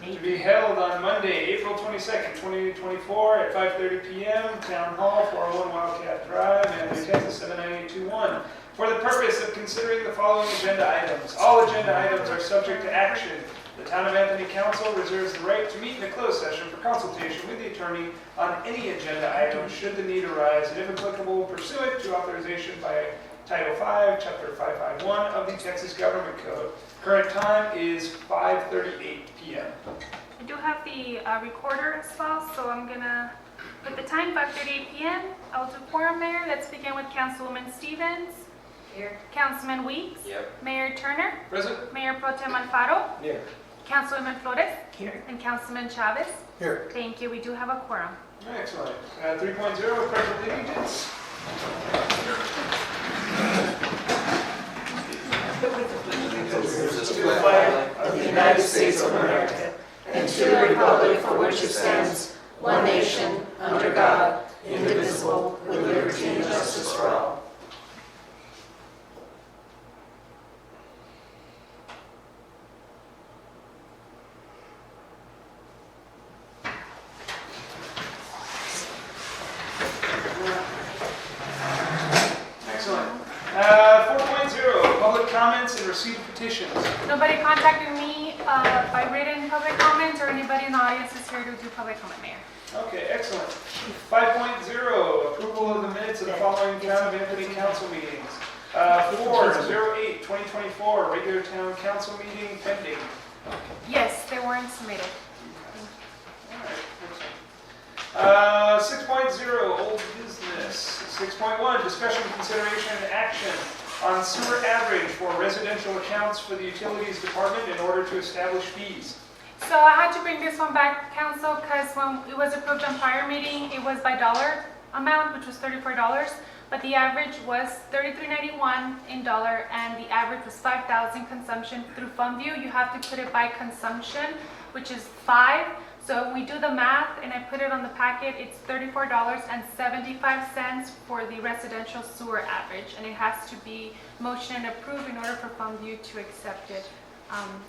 to be held on Monday, April 22nd, 2024 at 5:30 p.m. Town Hall, 401 Wildcat Drive, Anthony, Texas 79821. For the purpose of considering the following agenda items. All agenda items are subject to action. The Town of Anthony Council reserves the right to meet in a closed session for consultation with the attorney on any agenda item should the need arise, and if applicable, pursuant to authorization by Title 5, Chapter 551 of the Texas Government Code. Current time is 5:38 p.m. I do have the recorder as well, so I'm gonna put the time, 5:38 p.m. I'll do quorum, Mayor. Let's begin with Councilwoman Stevens. Here. Councilman Weeks. Yep. Mayor Turner. Present. Mayor Pro Tem Alfaro. Here. Councilwoman Flores. Here. And Councilman Chavez. Here. Thank you. We do have a quorum. Excellent. 3.0, pledge of allegiance. To the flag of the United States of America and to the republic for which it stands, one nation, under God, indivisible, with liberty and justice for all. Excellent. 4.0, public comments and receipt of petitions. Nobody contacted me by written public comment, or anybody in the audience is here to do public comment, Mayor. Okay, excellent. 5.0, approval of the minutes of the following Town of Anthony Council meetings. 4/08/2024, regular Town Council meeting pending. Yes, they weren't submitted. All right, excellent. 6.0, old business. 6.1, discussion, consideration, and action on sewer average for residential accounts for the Utilities Department in order to establish fees. So I had to bring this one back, Council, because when it was approved on prior meeting, it was by dollar amount, which was $34, but the average was $33.91 in dollar, and the average was 5,000 consumption through FundView. You have to put it by consumption, which is 5. So when we do the math, and I put it on the packet, it's $34.75 for the residential sewer average, and it has to be motion and approved in order for FundView to accept it.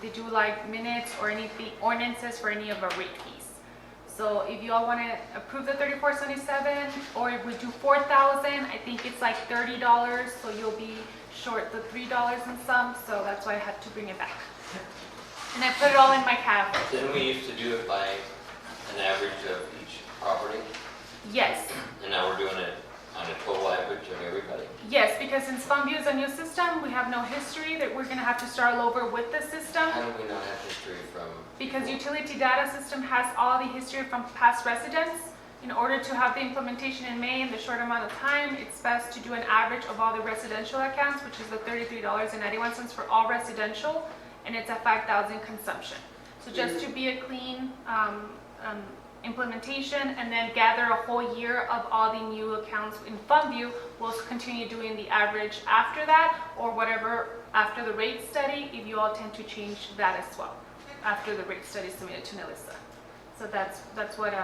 They do like minutes or any ordinances for any of our rate fees. So if you all want to approve the $34.77, or if we do 4,000, I think it's like $30, so you'll be short the $3 and some, so that's why I had to bring it back. And I put it all in my cab. Didn't we used to do it by an average of each property? Yes. And now we're doing it on a total average of everybody? Yes, because since FundView is a new system, we have no history that we're going to have to start all over with the system. How do we not have history from? Because utility data system has all the history from past residents. In order to have the implementation in May in the short amount of time, it's best to do an average of all the residential accounts, which is the $33.91 for all residential, and it's at 5,000 consumption. So just to be a clean implementation, and then gather a whole year of all the new accounts in FundView, we'll continue doing the average after that, or whatever after the rate study, if you all tend to change that as well, after the rate study is submitted to NELISA. So that's what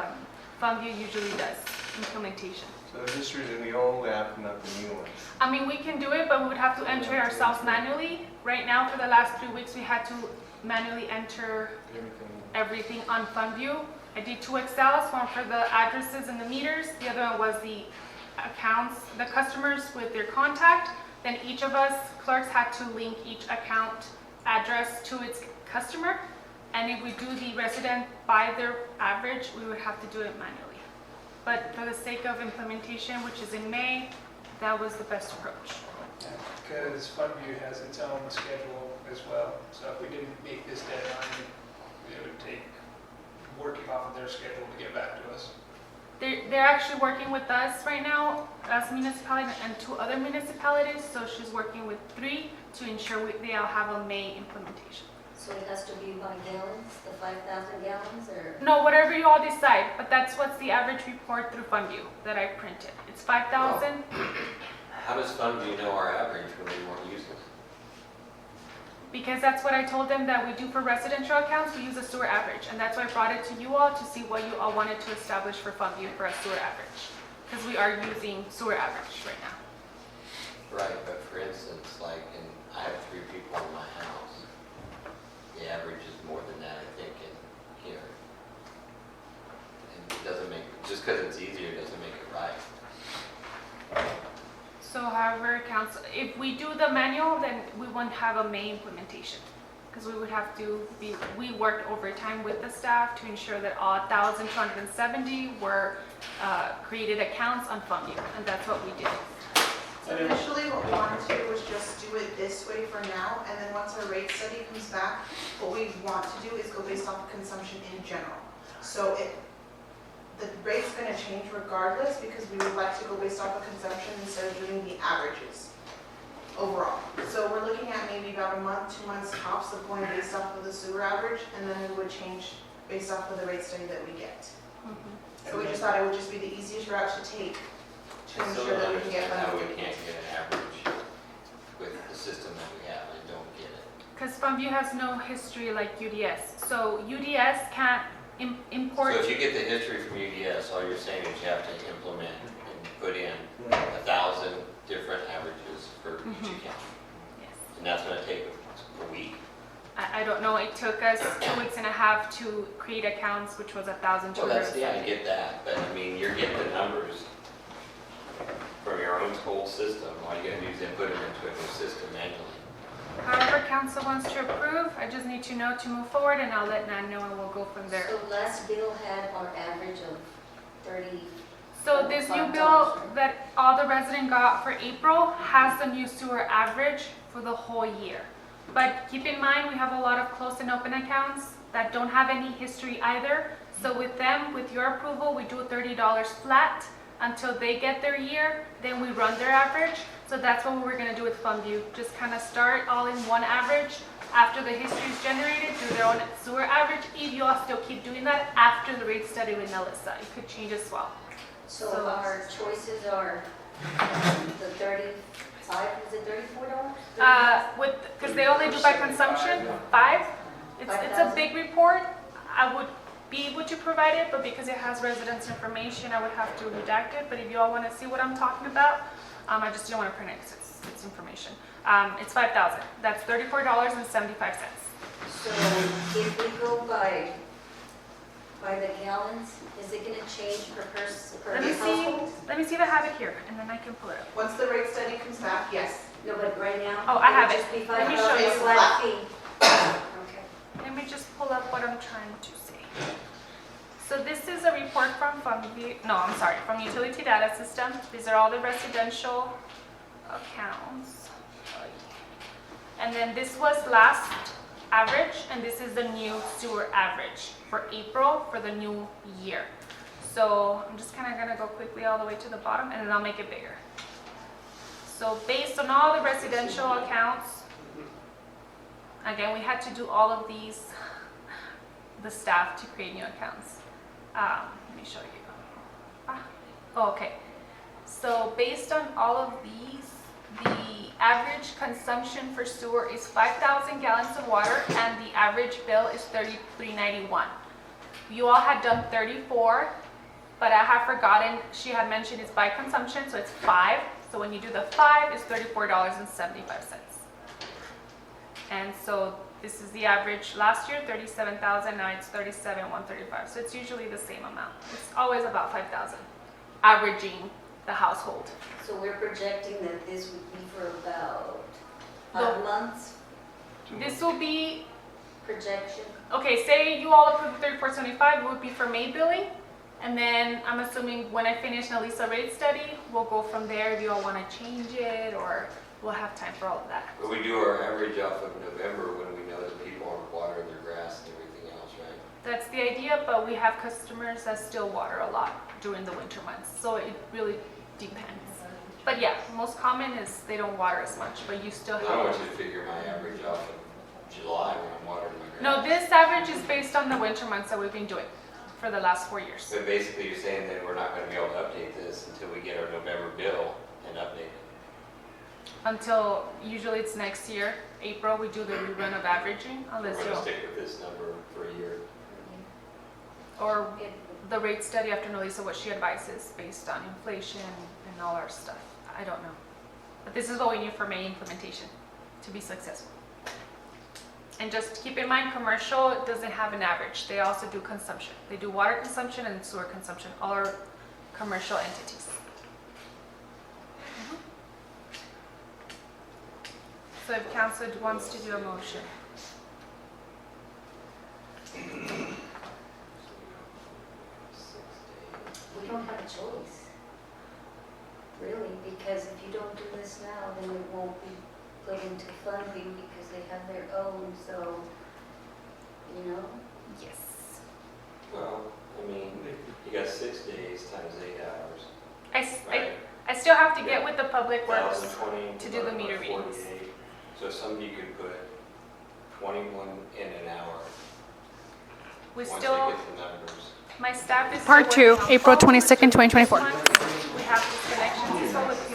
FundView usually does, implementation. So the history that we own, we have not the new ones. I mean, we can do it, but we would have to enter it ourselves manually. Right now, for the last 3 weeks, we had to manually enter everything on FundView. I did 2 Excels, one for the addresses and the meters. The other one was the accounts, the customers with their contact. Then each of us clerks had to link each account address to its customer. And if we do the resident by their average, we would have to do it manually. But for the sake of implementation, which is in May, that was the best approach. Because FundView has its own schedule as well. So if we didn't make this deadline, it would take working off of their schedule to get back to us. They're actually working with us right now as municipality and 2 other municipalities. So she's working with 3 to ensure they all have a May implementation. So it has to be by gallons, the 5,000 gallons, or? No, whatever you all decide, but that's what's the average report through FundView that I printed. It's 5,000. How does FundView know our average when we weren't using it? Because that's what I told them that we do for residential accounts. We use a sewer average, and that's why I brought it to you all to see what you all wanted to establish for FundView for a sewer average. Because we are using sewer average right now. Right, but for instance, like, I have 3 people in my house. The average is more than that, I think, in because it's easier doesn't make it right. So however, council, if we do the manual, then we won't have a May implementation. Because we would have to be, we worked overtime with the staff to ensure that all 1,270 were created accounts on FundView, and that's what we did. So initially, what we wanted to do was just do it this way for now, and then once our rate study comes back, what we want to do is go based off of consumption in general. So the rate's going to change regardless, because we would like to go based off of consumption instead of doing the averages overall. So we're looking at maybe about a month, 2 months tops of going based off of the sewer average, and then we would change based off of the rate study that we get. So we just thought it would just be the easiest route to take to I still ensure don't that we can get understand how we funding. can't get an average with the system that we have. I don't get it. Because FundView has no history like UDS. So UDS can't import. So if you get the history from UDS, all you're saying is you have to implement and put in 1,000 different averages for each account. Yes. And that's going to take a week. I don't know, it took us 2 weeks and a half to create accounts, which was 1,200. Well, I get that, but I mean, you're getting the numbers from your own whole system. All you gotta do is input them into a new system manually. However council wants to approve, I just need to know to move forward, and I'll let Nan know, and we'll go from there. So last bill had our average of 30. So this new bill that all the resident got for April has the new sewer average for the whole year. But keep in mind, we have a lot of closed and open accounts that don't have any history either. So with them, with your approval, we do $30 flat until they get their year, then we run their average. So that's what we're gonna do with FundView. Just kind of start all in one average. After the history is generated, do their own sewer average. If you all still keep doing that after the rate study with Melissa, it could change as well. So our choices are the 35, is it $34? Because they only do by consumption, 5. It's a 5,000. big report. I would be able to provide it, but because it has residents' information, I would have to redact it. But if you all want to see what I'm talking about, I just don't want to print it 'cause it's information. It's 5,000. That's $34.75. So if we go by the gallons, is it going to change per person, per Let me household? see if I have it here, and then I can pull it up. Once the rate study comes back, yes. No, but right now? Oh, I have it. Just be Let me show 5,000 you. flat fee. Okay. Let me just pull up what I'm trying to say. So this is a report from FundView, no, I'm sorry, from Utility Data System. These are all the residential accounts. And then this was last average, and this is the new sewer average for April for the new year. So I'm just kind of gonna go quickly all the way to the bottom, and then I'll make it bigger. So based on all the residential accounts, again, we had to do all of these, the staff to create new accounts. Let me show you. Okay. So based on all of these, the average consumption for sewer is 5,000 gallons of water, and the average bill is $33.91. You all had done 34, but I have forgotten, she had mentioned it's by consumption, so it's 5. So when you do the 5, it's $34.75. And so this is the average last year, 37,000, now it's 37,135. So it's usually the same amount. It's always about 5,000, averaging the household. So we're projecting that this would be for about No. 5 months This will be, projection. okay, say you all approve 3475, it would be for May billing. And then I'm assuming when I finish Nelisa rate study, we'll go from there if you all want to change it, or we'll have time for all of that. But we do our average off of November when we know that people aren't watering their grass and everything else, right? That's the idea, but we have customers that still water a lot during the winter months, so it really depends. But yeah, most common is they don't water as much, but you still I don't want have. you to figure my average off of July when I'm watering my grass. No, this average is based on the winter months that we've been doing for the last 4 years. But basically, you're saying that we're not going to be able to update this until we get our November bill and update it. Until, usually it's next year, April, we do the rerun of averaging, We're unless going to you, stick with this number for a year. or It- the rate study after Nelisa, what she advises based on inflation and all our stuff. I don't know. But this is what we need for May implementation to be successful. And just keep in mind, commercial doesn't have an average. They also do consumption. They do water consumption and sewer consumption. All our commercial entities. So if council wants to do a motion. We don't have a choice, really, because if you don't do this now, then it won't be put into funding because they have their own, so, you know? Yes. Well, I mean, you got 6 days times 8 hours, I right? still have to get with the public works. 1,020 to do the divided by meter readings. 48. So somebody could put 21 in an hour, We once they still, get the numbers. my staff is. Part still 2, working on April both. 22nd, 2024. We have disconnections, so it's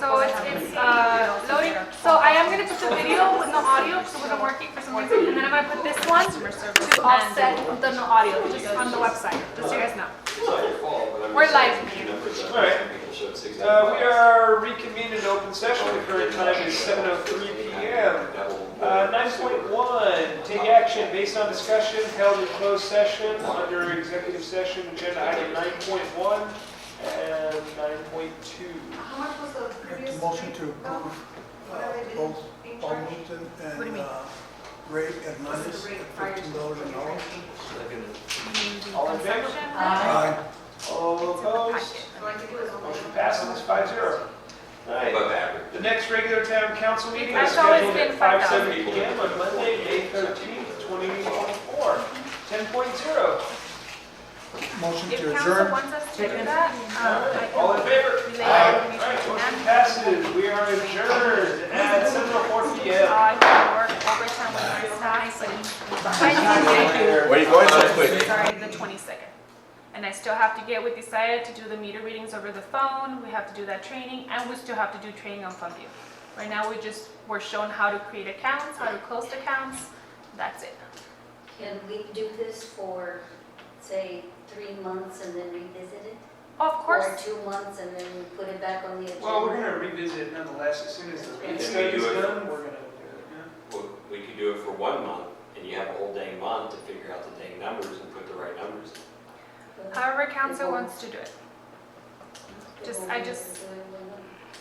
loading. So I am gonna put the video with no audio, so it wasn't working for some reason, and then I'm gonna put this one to offset the no audio, just on the website, just so you guys know. It's not your fault, but I'm We're just saying live. the numbers All right. some people showed 6 We are reconvened in open session. The current time is 7:03 p.m. 9.1, take action based on discussion held in closed session under executive session agenda item 9.1 and 9.2. How much was the previous? Motion to rate, though? approve What are they both being Paul charged? Newton What do you and mean? Ray What's Hernandez the rate at prior to $15 an hour. All in favor? Consumption. Aye. All It's in the opposed? packet. So I think it was only. Motion passes 5-0. All right. Above average. The next regular town council meeting is That's always scheduled been at 5,000. 5:70 p.m. on Monday, May 13th, 2024. 10.0. Motion If to council adjourn. wants us to do that, I All in can favor? relay All information right, to motion them. passes. We are adjourned at 7:04 p.m. I can work overtime with my staff, but Where are you going so quick? sorry, the 22nd. And I still have to get with Desire to do the meter readings over the phone, we have to do that training, and we still have to do training on FundView. Right now, we're shown how to create accounts, how to close accounts, that's it. Can we do this for, say, 3 months and then revisit it? Of Or course, 2 months and then we put it back on the agenda? Well, we're gonna revisit nonetheless, as soon as the Can read we study is do it? done, we're gonna do it, yeah. Well, we could do it for 1 month, and you have a whole dang month to figure out the dang numbers and put the right numbers in. however council wants to do it. Just- I just-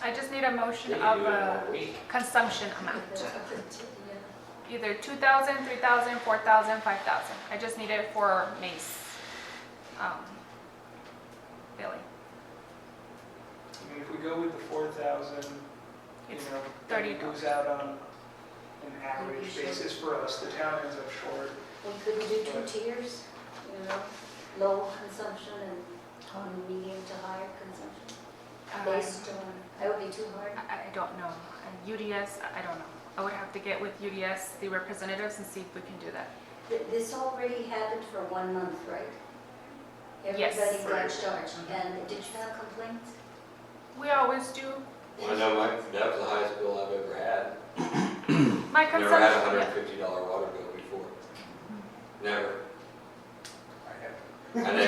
I just need a motion They of can do it in a 1 week. consumption amount. Yeah. Either 2,000, 3,000, 4,000, 5,000. I just need it for May's billing. I mean, if we go with the 4,000, you It's know, $30. it goes out on an average basis for us, the town ends up short. Well, could we do 2 tiers, you know, low consumption and medium to high consumption? Based on, that would be too hard. I don't know. UDS, I don't know. I would have to get with UDS, the representatives, and see if we can do that. This already happened for 1 month, right? Yes. Everybody got charged, and did you have complaints? We always do. I know that was the highest bill I've ever had. My Never had a consumption, $150 water bill before. Never. I have And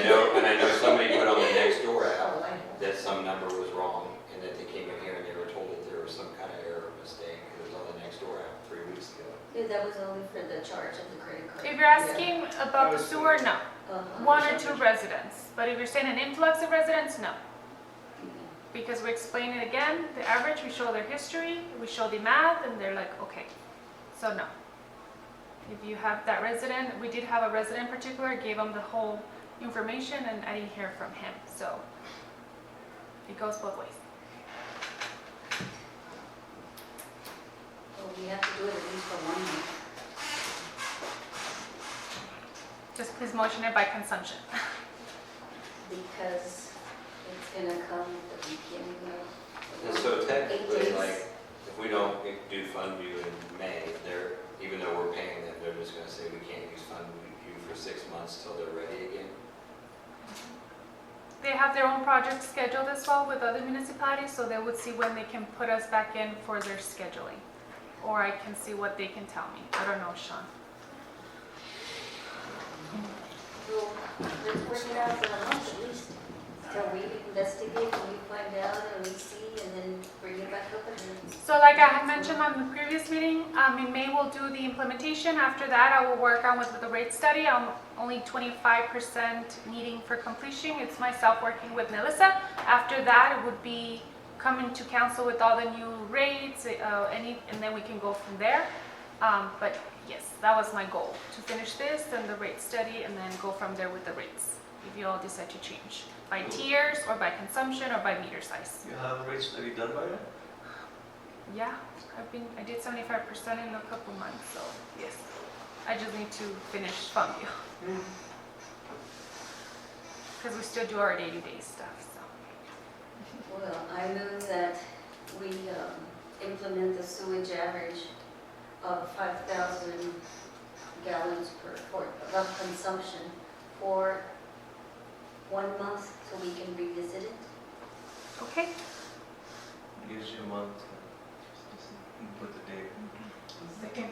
I know somebody put on the next door app Oh, I know. that some number was wrong, and that they came in here and they were told that there was some kind of error or mistake. It was on the next door app 3 weeks ago. Yeah, that was only for the charge of the credit card. if you're asking about the sewer, no. Uh-huh. 1 or 2 residents. But if you're saying an influx of residents, no. Because we explain it again, the average, we show their history, we show the math, and they're like, okay. So no. If you have that resident, we did have a resident in particular, gave them the whole information, and I didn't hear from him, so it goes both ways. Well, we have to do it at least for 1 month. Just please motion it by consumption. Because it's gonna come at the beginning of. And so 8 technically, days. like, if we don't do FundView in May, even though we're paying them, they're just gonna say we can't use FundView for 6 months till they're ready again. They have their own projects scheduled as well with other municipalities, so they would see when they can put us back in for their scheduling. Or I can see what they can tell me. I don't know, Sean. So let's work it out for a month at least. Till we investigate and we find out and we see and then bring it back up again. So like I had mentioned on the previous meeting, in May we'll do the implementation. After that, I will work on with the rate study. I'm only 25% needing for completion. It's myself working with Melissa. After that, it would be coming to council with all the new rates, and then we can go from there. But yes, that was my goal, to finish this and the rate study and then go from there with the rates. If you all decide to change by tiers or by consumption or by meter size. You have a rate study done by that? Yeah, I did 75% in a couple months, so yes. I just need to finish FundView. Because we still do our day-to-day stuff, so. Well, I move that we implement the sewage average of 5,000 gallons of consumption for 1 month so we can revisit it. Okay, Gives you a month to put the date. Second.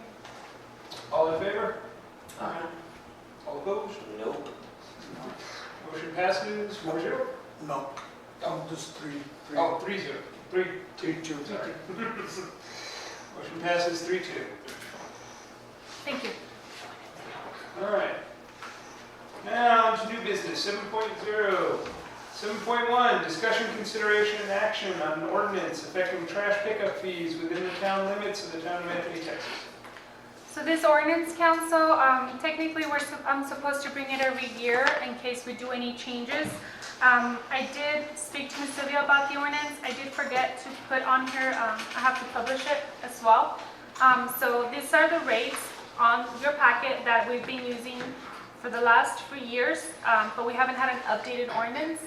All in favor? All opposed? Nope. Motion passes 4-0. No, just three. Oh, 3-0. 3-2. 3-2, sorry. Motion passes 3-2. thank you. All right. Now, on to new business, 7.0. 7.1, discussion, consideration, and action on an ordinance affecting trash pickup fees within the town limits of the town of Anthony, Texas. So this ordinance, council, technically I'm supposed to bring it every year in case we do any changes. I did speak to Ms. Sylvia about the ordinance. I did forget to put on here, I have to publish it as well. So these are the rates on your packet that we've been using for the last 3 years, but we haven't had an updated ordinance.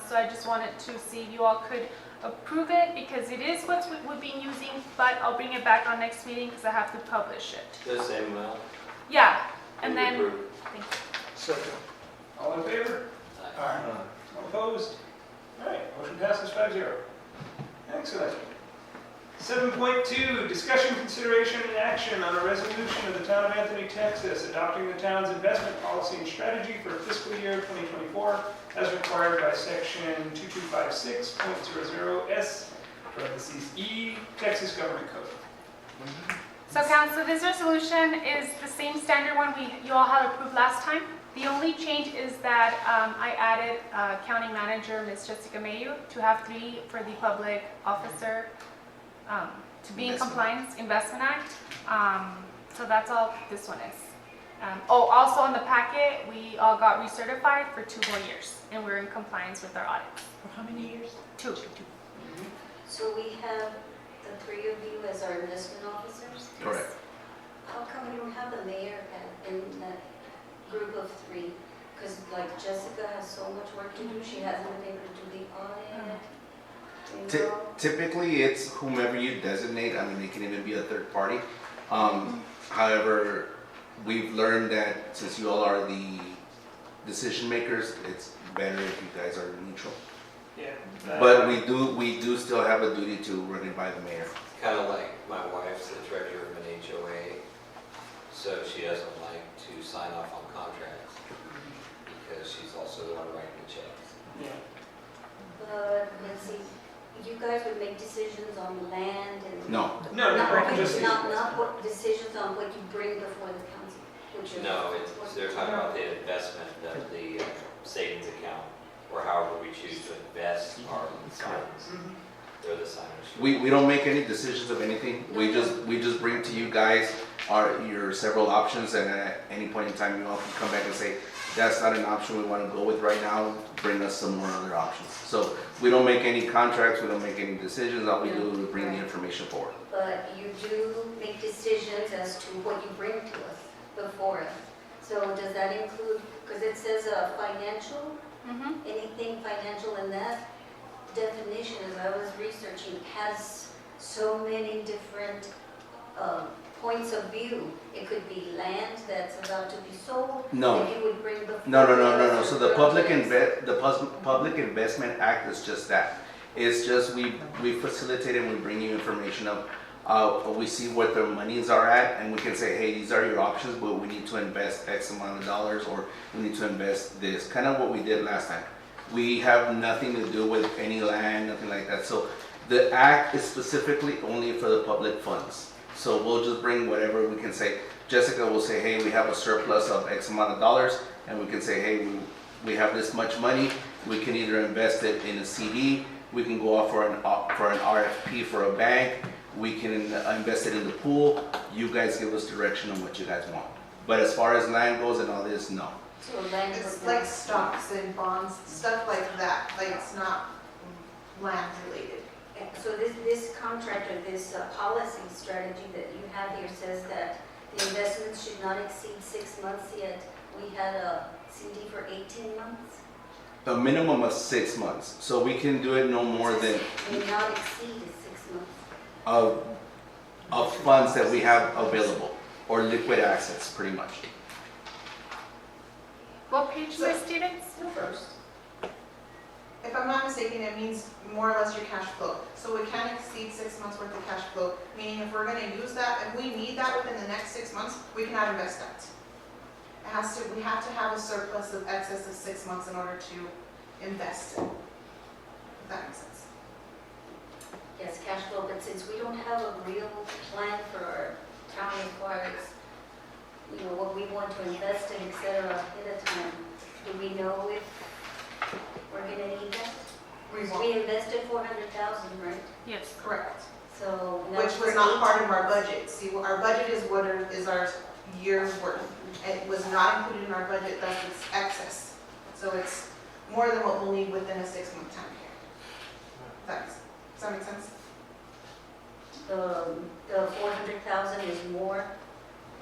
So I just wanted to see if you all could approve it because it is what we've been using, but I'll bring it back on next meeting because I have to publish it. The same amount? Yeah, and Move then, approve. thank you. Second. All in favor? Aye. Aye. All opposed? All right, motion passes 5-0. Excellent. 7.2, discussion, consideration, and action on a resolution of the town of Anthony, Texas, adopting the town's investment policy and strategy for fiscal year 2024 as required by section 2256.00S, parentheses E, Texas Government Code. So council, this resolution is the same standard one you all had approved last time. The only change is that I added County Manager, Ms. Jessica Mayu, to have 3 for the public officer to be in compliance, Investment Act. So that's all this one is. Also on the packet, we all got recertified for 2 more years, and we're in compliance with our audits. For how many years? 2. So we have the 3 of you as our investment officers? Correct. How come we don't have the mayor in that group of 3? Because like Jessica has so much work to do, she hasn't been able to do the audit. you know? Typically, it's whomever you designate. I mean, it can even be a third party. However, we've learned that since you all are the decision makers, it's better if you guys are neutral. Yeah. But we do still have a duty to run it by the mayor. Kind of like my wife's the treasurer of an HOA, so she doesn't like to sign off on contracts because she's also the one writing the checks. Yeah. But let's see, you guys would make decisions on land and. No. No, just Not what decisions on what you bring before the council, which is. No, they're talking about the investment of the savings account, or however we choose to invest our funds. They're the signers. We don't make any decisions of anything. We just bring to you guys your several options, and at any point in time, you all can come back and say, that's not an option we want to go with right now, bring us some more other options. So we don't make any contracts, we don't make any decisions, all we do is bring the information forward. But you do make decisions as to what you bring to us before us. So does that include, because it says financial, anything financial in that definition, as I was researching, has so many different points of view. It could be land that's about to be sold. No. That you would bring before. No. us, So or the projects. Public Investment Act is just that. It's just we facilitate and we bring you information of we see what their monies are at, and we can say, hey, these are your options, but we need to invest X amount of dollars, or we need to invest this. Kind of what we did last time. We have nothing to do with any land, nothing like that. So the act is specifically only for the public funds. So we'll just bring whatever we can say. Jessica will say, hey, we have a surplus of X amount of dollars, and we can say, hey, we have this much money. We can either invest it in a CD, we can go off for an RFP for a bank, we can invest it in the pool. You guys give us direction on what you guys want. But as far as land goes and all this, no. So land It's was like not- stocks and bonds, stuff like that, like it's not land related. So this contract or this policy strategy that you have here says that the investments should not exceed 6 months, yet we had a CD for 18 months? A minimum of 6 months. So we can do it no more than May not exceed 6 months. of funds that we have available, or liquid assets, pretty much. What page, Ms. Stevens? First. If I'm not mistaken, it means more or less your cash flow. So it can't exceed 6 months worth of cash flow, meaning if we're gonna use that, if we need that within the next 6 months, we cannot invest that. We have to have a surplus of excess of 6 months in order to invest it. If that makes sense. Yes, cash flow, but since we don't have a real plan for our town requires, you know, what we want to invest in, et cetera, ahead of time, do we know if we're gonna need that? We We won't, invested 400,000, right? Yes. correct. So. now Which was for not 18 part of our budget. See, our budget is what is our year's worth. It was not included in our budget, thus it's excess. So it's more than what we'll need within a 6-month time period. Does that make sense? The 400,000 is more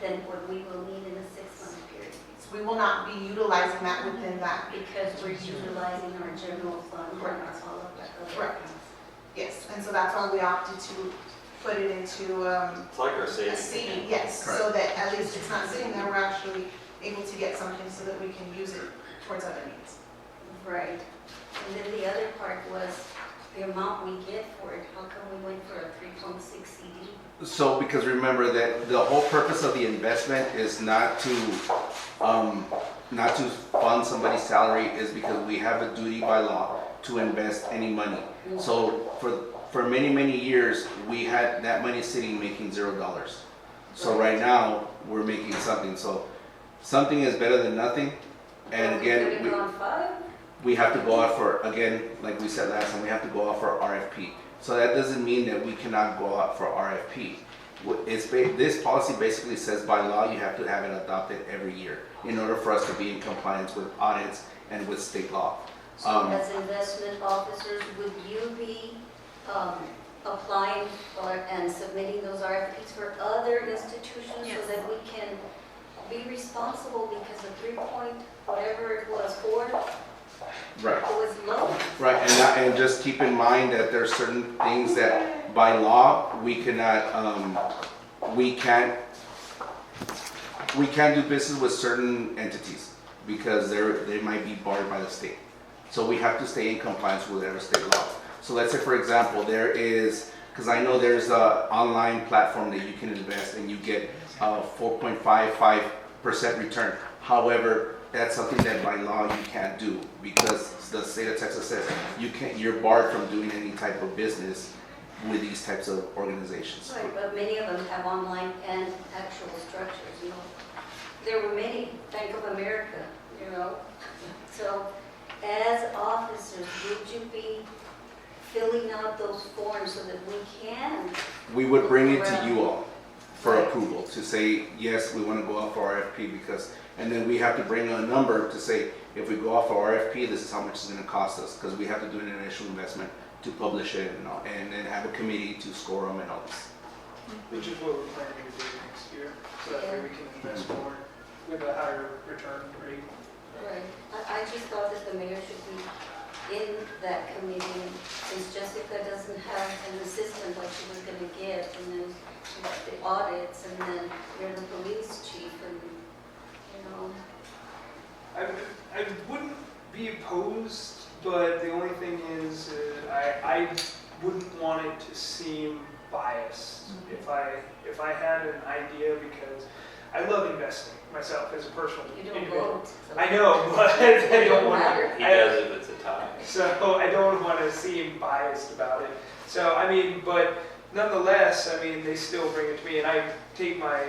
than what we will need in a 6-month period. So we will not be utilizing that within that. Because we're utilizing our general fund and our all of that other Correct. accounts. Yes, and so that's why we opted to put it into It's like our a savings. CD, yes, so that at least it's not sitting there, we're actually able to get something so that we can use it towards other needs. Right. And then the other part was the amount we get for it. How come we went for a 3.6 CD? So, because remember that the whole purpose of the investment is not to fund somebody's salary, is because we have a duty by law to invest any money. So for many years, we had that money sitting making $0. So right now, we're making something. So something is better than nothing. And again, we on 5? we have to go out for, again, like we said last time, we have to go out for RFP. So that doesn't mean that we cannot go out for RFP. This policy basically says by law, you have to have it adopted every year in order for us to be in compliance with audits and with state law. So as investment officers, would you be applying and submitting those RFPs for other institutions Yes. so that we can be responsible because the 3 point, whatever it was, 4, Right. it was low. Right, and just keep in mind that there's certain things that by law, we cannot, we can't do business with certain entities because they might be barred by the state. So we have to stay in compliance with whatever state law. So let's say, for example, there is, because I know there's a online platform that you can invest and you get 4.55% return. However, that's something that by law you can't do because the state of Texas says you're barred from doing any type of business with these types of organizations. Right, but many of them have online and actual structures, you know. There were many, Bank of America, you know. So as officers, would you be filling out those forms so that we can? We would bring it to you all for approval to say, yes, we want to go out for RFP because, and then we have to bring a number to say, if we go out for RFP, this is how much it's going to cost us because we have to do an initial investment to publish it and then have a committee to score them and all this. Which is what we're planning to do next year, so that way we can invest more with a higher return rate. Right. I just thought that the mayor should be in that committee, since Jessica doesn't have an assistant like she was gonna get, and then she got the audits, and then you're the police chief, and, you know. I wouldn't be opposed, but the only thing is, I wouldn't want it to seem biased. If I had an idea, because I love investing myself as a personal You don't individual. vote. so- I know, but I don't want matter. to. He does if it's a tie. So I don't want to seem biased about it. So I mean, but nonetheless, I mean, they still bring it to me, and I take my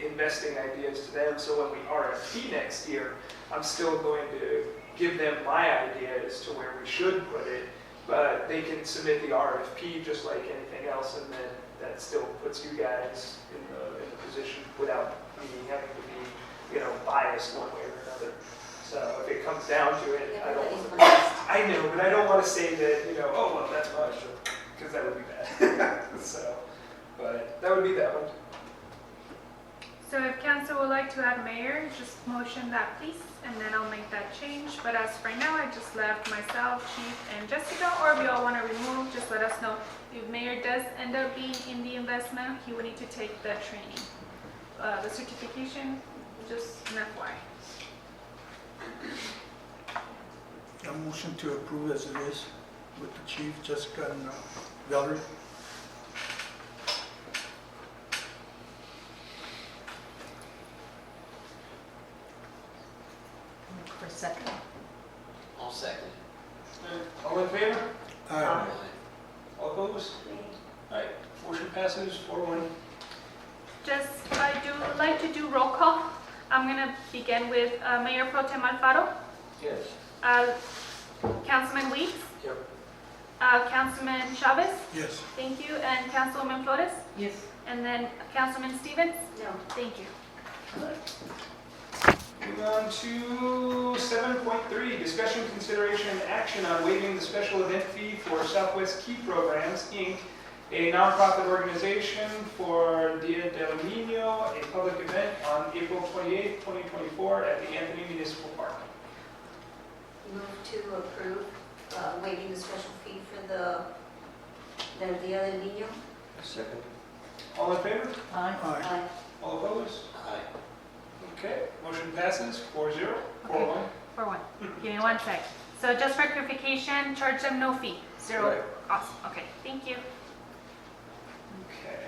investing ideas to them. So when we RFP next year, I'm still going to give them my idea as to where we should put it. But they can submit the RFP just like anything else, and then that still puts you guys in the position without me having to be, biased one way or another. So if it comes down to it, I don't. Everybody's biased. I know, but I don't want to say that, oh, well, that's much, because that would be bad. So, but that would be that one. So if council would like to add mayor, just motion that please, and then I'll make that change. But as for now, I just left myself, chief, and Jessica, or if you all want to remove, just let us know. If mayor does end up being in the investment, he will need to take the training. The certification, just an FYI. A motion to approve as it is with the chief, Jessica and Valerie. For a second. I'll second. All in favor? Aye. All opposed? All right, motion passes 4-1. Just, I do like to do roll call. I'm going to begin with Mayor Pro Tem Alfaro, Yes. Councilman Weeks, Yep. Councilman Chavez, Yes. thank you, and Councilwoman Flores, Yes. and then Councilman Stevens. No. Thank you. Moving on to 7.3, discussion, consideration, and action on waiving the special event fee for Southwest Key Programs, Inc., a nonprofit organization for Dia del Niño, a public event on April 28, 2024 at the Anthony Municipal Park. Move to approve waiving the special fee for the Dia del Niño. Second. All in favor? Aye. Aye. Aye. All opposed? Aye. Okay, motion passes 4-0, 4-1. For one. Give me one sec. So just for clarification, charge them no fee. Zero. Right. Awesome. Okay, thank you. Okay,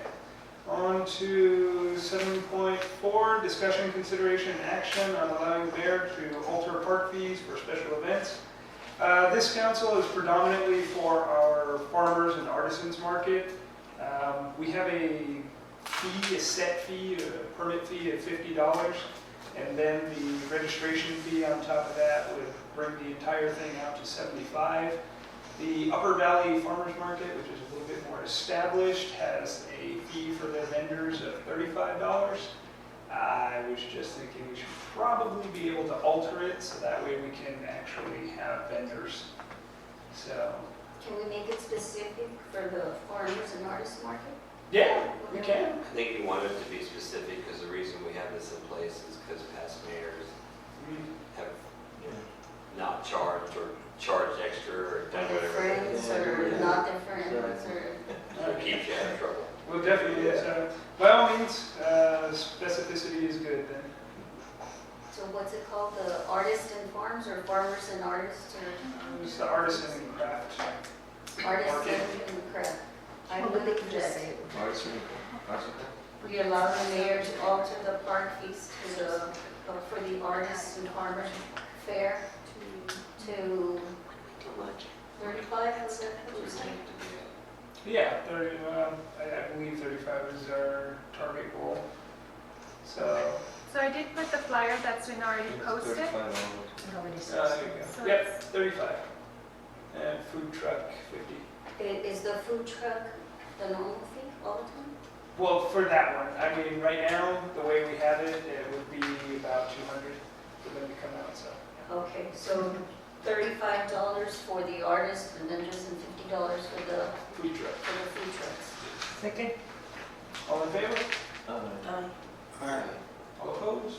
on to 7.4, discussion, consideration, and action on allowing the mayor to alter park fees for special events. This council is predominantly for our farmers and artisans market. We have a fee, a set fee, a permit fee of $50, and then the registration fee on top of that would bring the entire thing out to $75. The Upper Valley Farmers Market, which is a little bit more established, has a fee for their vendors of $35. I was just thinking we should probably be able to alter it so that way we can actually have vendors. So, Can we make it specific for the farmers and artists market? yeah, we can. I think you want it to be specific because the reason we have this in place is because past mayors have not charged or charged extra or Are done they whatever. friends or not their friends or? So it keeps you out of trouble. We'll definitely, by all means, specificity is good then. So what's it called, the artists and farms or farmers and artists or It's the artisan and craft. artists Market. and craft? I Well, would they can just that say it. we allow the mayor to alter the park fees to the, for the artists and farmers fair to 35, was that what you said? Yeah, 30, I believe 35 is our target goal. So, So I did put the flyer that's been already posted. It already there says. you So go. Yep, it's- 35. And food truck, 50. Is the food truck the normal fee all the time? Well, for that one, I mean, right now, the way we have it, it would be about 200 for them to come out, so. Okay, so $35 for the artist and then just $50 for the Food truck. food trucks. Second. All in favor? Aye. All opposed?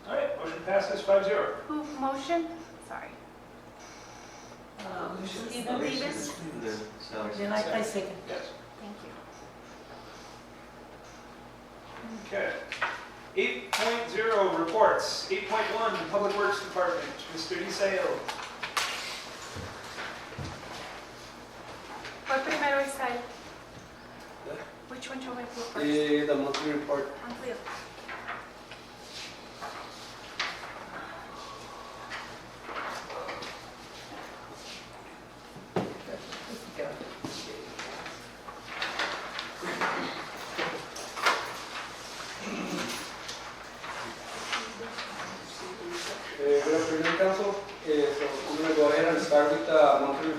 All right, motion passes 5-0. Who motion? Sorry. Stephen Davis? Then I second. Yes. Thank you. Okay. 8.0 reports. 8.1 Public Works Department, Mr. Isael. ¿Cuál primero es él? Which one do you want to go first? The monthly report. Monthly.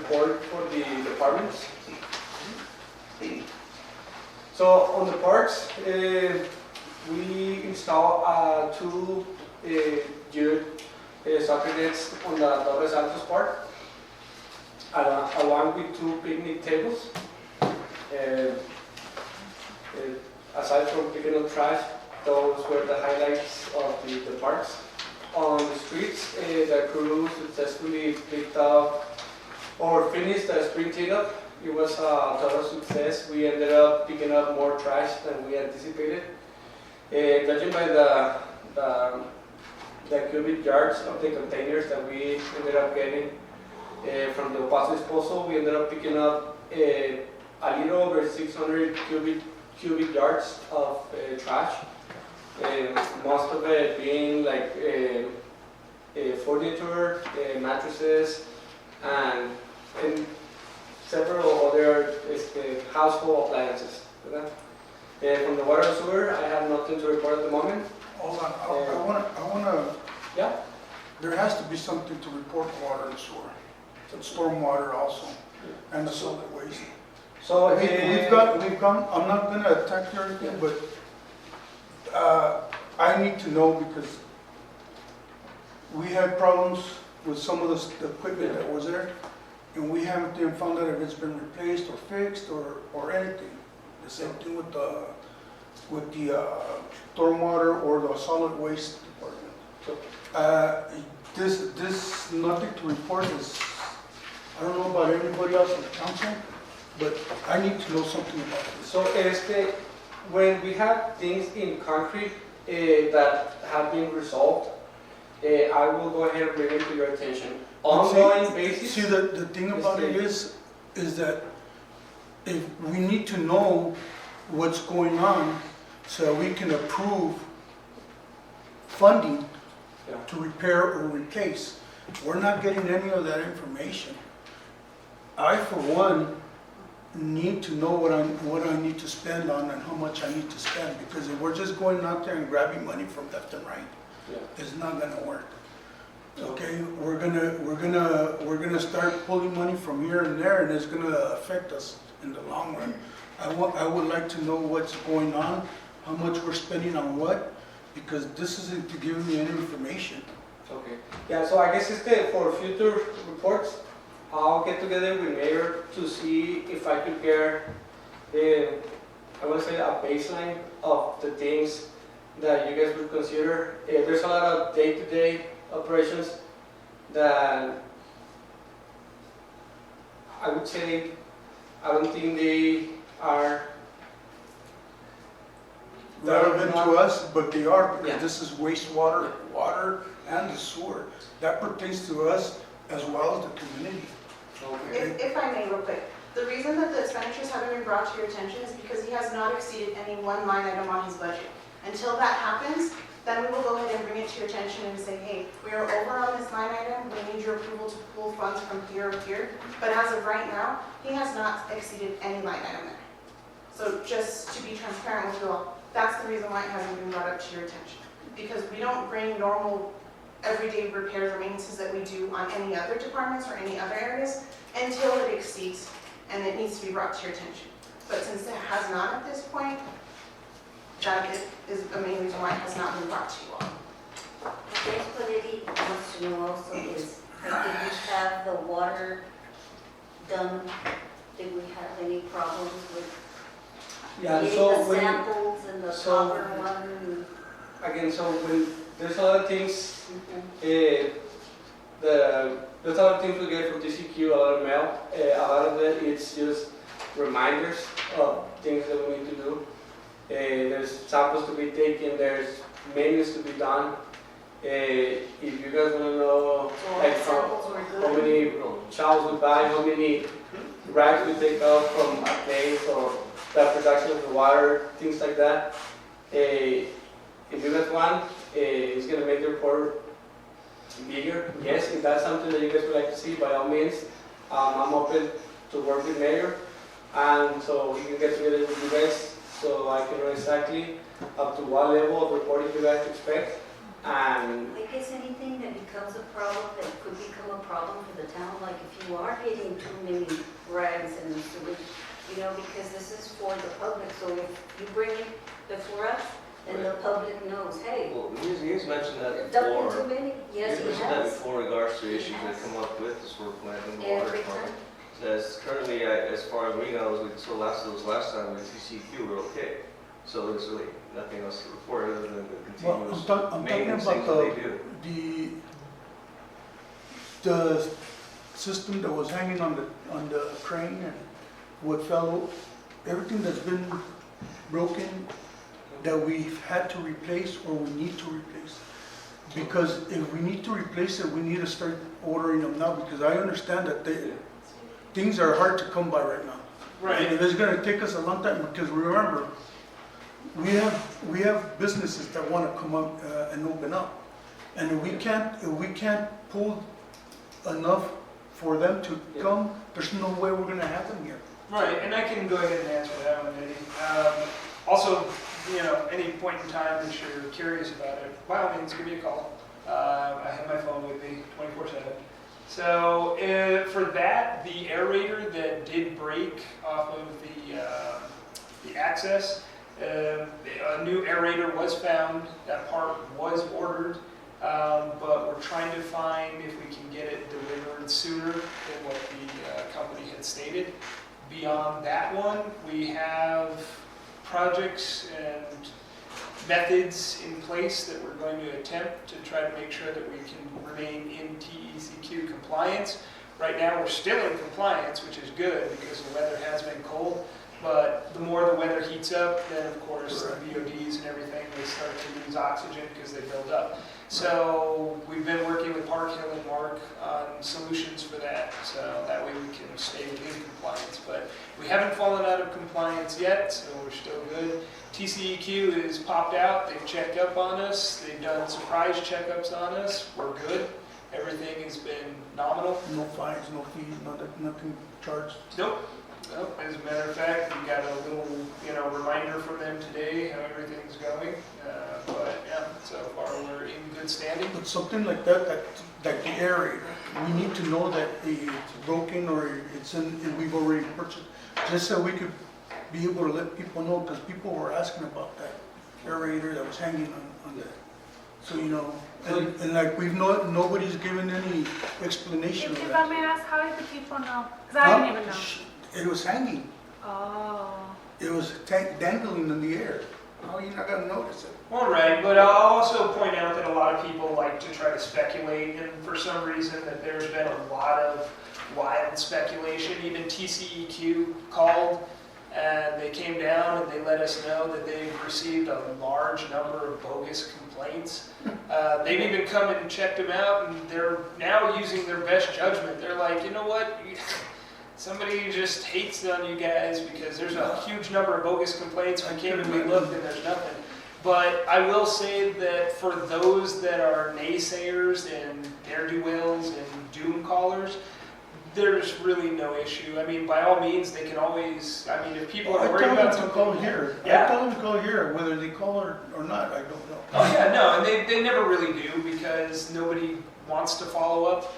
report for the departments. So on the parks, we install 2 youth soccer nets on the Torres Santos Park, along with 2 picnic tables. Aside from picking up trash, those were the highlights of the parks. On the streets, the crew successfully picked up or finished the spring cleanup. It was a total success. We ended up picking up more trash than we anticipated. Judging by the cubic yards of the containers that we ended up getting from the waste disposal, we ended up picking up a little over 600 cubic yards of trash. Most of it being like furniture, mattresses, and several other household appliances. From the water and sewer, I have nothing to report at the moment. Hold on, I wanna, Yeah? there has to be something to report water and sewer, and stormwater also, and the solid waste. So We've gone, I'm not gonna attack you or anything, but I need to know because we had problems with some of the equipment that was there, and we haven't even found out if it's been replaced or fixed or anything. The same thing with the stormwater or the solid waste department. This nothing to report is, I don't know about everybody else in the council, but I need to know something about this. So when we have things in concrete that have been resolved, I will go ahead and bring it to your attention. Ongoing basis. See, the thing about it is that if we need to know what's going on so we can approve funding to repair or replace. We're not getting any of that information. I, for one, need to know what I need to spend on and how much I need to spend, because if we're just going out there and grabbing money from left and right, it's not gonna work. Okay, we're gonna start pulling money from here and there, and it's gonna affect us in the long run. I would like to know what's going on, how much we're spending on what, because this isn't to give me any information. Okay. Yeah, so I guess for future reports, I'll get together with Mayor to see if I could get, I want to say a baseline of the things that you guys would consider. There's a lot of day-to-day operations that I would say, I don't think they are Relevant to us, but they are, because Yeah. this is wastewater, water, and the sewer. That pertains to us as well as the community. Okay. If I may, real quick, the reason that the expenditures haven't been brought to your attention is because he has not exceeded any one line item on his budget. Until that happens, then we will go ahead and bring it to your attention and say, hey, we are over on this line item, we need your approval to pull funds from here or here. But as of right now, he has not exceeded any line item there. So just to be transparent with you all, that's the reason why it hasn't been brought up to your attention. Because we don't bring normal everyday repairs or maintenances that we do on any other departments or any other areas until it exceeds and it needs to be brought to your attention. But since it has not at this point, that is the main reason why it has not been brought to you all. I guess what Eddie wants to know also is, did we have the water done? Did we have any problems with Yeah, getting so the when, samples and the so- copper one? again, so when there's a lot of things, there's a lot of things we get from TCQ, a lot of mail. A lot of it it's just reminders of things that we need to do. There's samples to be taken, there's maintenance to be done. If you guys want to know So like the samples were how good? many chows we buy, how many rags we take out from a place, or the production of the water, things like that. If you guys want, it's going to make the report bigger. Yes, if that's something that you guys would like to see, by all means, I'm open to work with Mayor, and so we can get together with you guys so I can know exactly up to what level of reporting you guys expect. And I guess anything that becomes a problem, that could become a problem for the town, like if you are getting too many rags and sewage, you know, because this is for the public, so if you bring it before us, then the public knows, hey, Well, he's mentioned that you're dumping before. too many. Yes, he He's mentioned that has. before in regards to He issues that has. come up with the sewer plant and the water Every department. time. As currently, as far as we know, as we saw last time with TCQ, we're okay. So there's really nothing else to report other than the Well, continuous I'm talking maintenance about things that they do. the system that was hanging on the crane and what fell, everything that's been broken that we've had to replace or we need to replace. Because if we need to replace it, we need to start ordering them now, because I understand that things are hard to come by right now. And it's gonna take us a long time, because remember, we have businesses that wanna come up and open up. And if we can't pull enough for them to come, there's no way we're gonna have them here. Right, and I can go ahead and answer that one, Eddie. Also, you know, any point in time that you're curious about it, by all means, give me a call. I have my phone with me 24/7. So for that, the aerator that did break off of the access, a new aerator was found. That part was ordered, but we're trying to find if we can get it delivered sooner than what the company had stated. Beyond that one, we have projects and methods in place that we're going to attempt to try to make sure that we can remain in TECQ compliance. Right now, we're still in compliance, which is good because the weather has been cold. But the more the weather heats up, then of course the VODs and everything, they start to lose oxygen because they build up. So we've been working with Park Hill and Mark on solutions for that, so that way we can stay in compliance. But we haven't fallen out of compliance yet, so we're still good. TCEQ has popped out, they've checked up on us, they've done surprise checkups on us, we're good. Everything has been nominal. No fines, no fees, nothing charged. Nope. Nope. As a matter of fact, we got a little, reminder from them today how everything's going. But yeah, so far we're in good standing. But something like that, like the aerator, we need to know that it's broken or we've already purchased, just so we could be able to let people know, because people were asking about that aerator that was hanging on that. So, and like nobody's given any explanation of If I that. may ask, how did the people know? Because I didn't even know. It was hanging. Oh. It was dangling in the air. How are you not gonna notice it? All right, but I'll also point out that a lot of people like to try to speculate, and for some reason that there's been a lot of wild speculation. Even TCEQ called, and they came down and they let us know that they've received a large number of bogus complaints. They've even come and checked them out, and they're now using their best judgment. They're like, you know what? Somebody just hates on you guys because there's a huge number of bogus complaints. We came and we looked and there's nothing. But I will say that for those that are naysayers and ne'er-do-wells and doom callers, there's really no issue. I mean, by all means, they can always, if people are worried about something. I tell them to call here. Yeah. I tell them to call here, whether they call or not, I don't know. Oh yeah, no, and they never really do because nobody wants to follow up.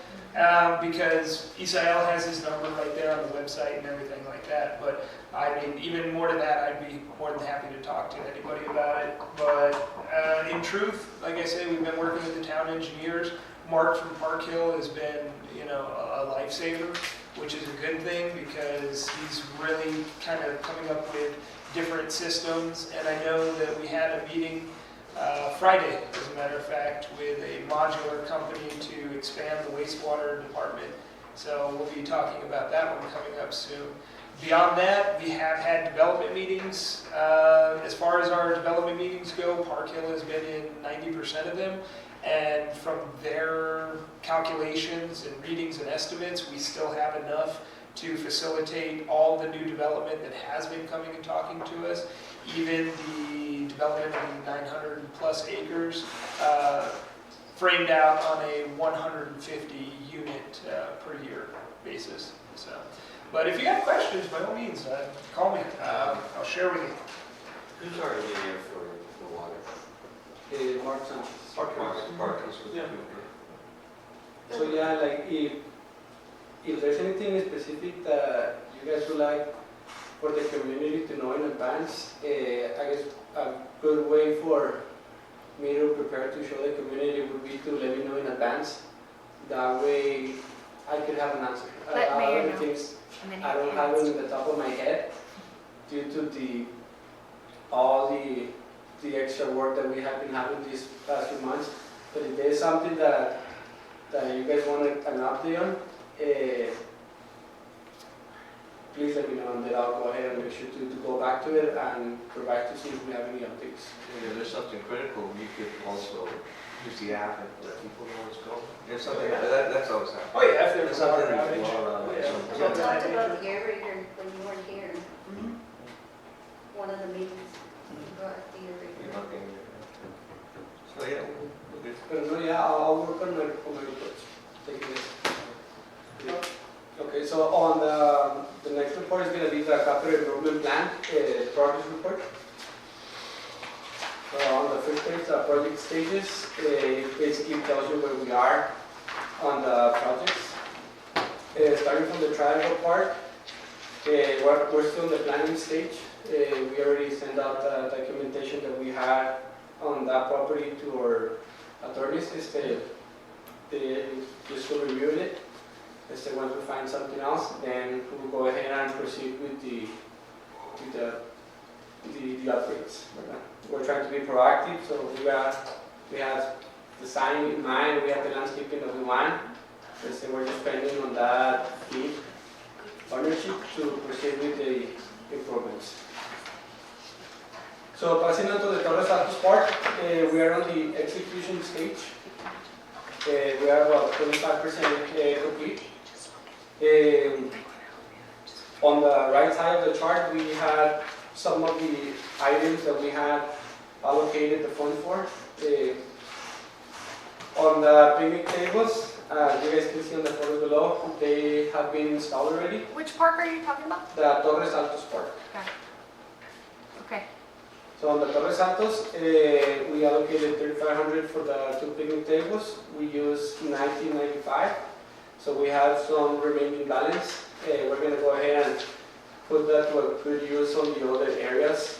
Because Isael has his number right there on the website and everything like that. But even more to that, I'd be more than happy to talk to anybody about it. But in truth, like I say, we've been working with the town engineers. Mark from Park Hill has been, a lifesaver, which is a good thing because he's really kind of coming up with different systems. And I know that we had a meeting Friday, as a matter of fact, with a modular company to expand the wastewater department. So we'll be talking about that one coming up soon. Beyond that, we have had development meetings. As far as our development meetings go, Park Hill has been in 90% of them. And from their calculations and readings and estimates, we still have enough to facilitate all the new development that has been coming and talking to us. Even the development of the 900 plus acres framed out on a 150 unit per year basis. So, but if you have questions, by all means, call me. I'll share with you. Who's our engineer for the water? Mark Sanchez. Parkers with Yeah. people. So yeah, like if there's anything specific that you guys would like for the community to know in advance, I guess a good way for me to prepare to show the community would be to let me know in advance. That way I could have an answer. Let Mayor Other know. things And then I don't have it in the top of my head due to all the extra work that we have been having these past few months. But if there's something that you guys want an update on, please let me know, and then I'll go ahead and make sure to go back to it and provide to see if we have any updates. If there's something critical, you could also use the app and let people know what's going on. If something, that's always happening. Oh, yeah, if There's there's something water that's outage. going on. Oh, yeah. We So, talked about the aerator when you weren't here. Mhm. One of the meetings, we brought the you're aerator. not getting it. So, yeah, we'll get But no, yeah, I'll work on my reports. Thank you. Okay, so on the next report is going to be the capital improvement plan progress report. On the first page, the project stages, it basically tells you where we are on the projects. Starting from the triangle part, we're still in the planning stage. We already sent out the documentation that we had on that property to our attorneys. They just go review it. Once we find something else, then we'll go ahead and proceed with the upgrades. We're trying to be proactive, so we have the sign in mind, we have the landscaping that we want. We're just pending on that fee ownership to proceed with the improvements. So passing on to the Torres Altos part, we are on the execution stage. We are about 25% complete. On the right side of the chart, we had some of the items that we had allocated the funds for. On the picnic tables, you guys can see on the photos below, they have been installed already. Which park are you talking about? The Torres Altos Park. Okay. So on the Torres Altos, we allocated 3,500 for the two picnic tables. We used 1995, so we have some remaining balance. We're going to go ahead and put that to a good use on the other areas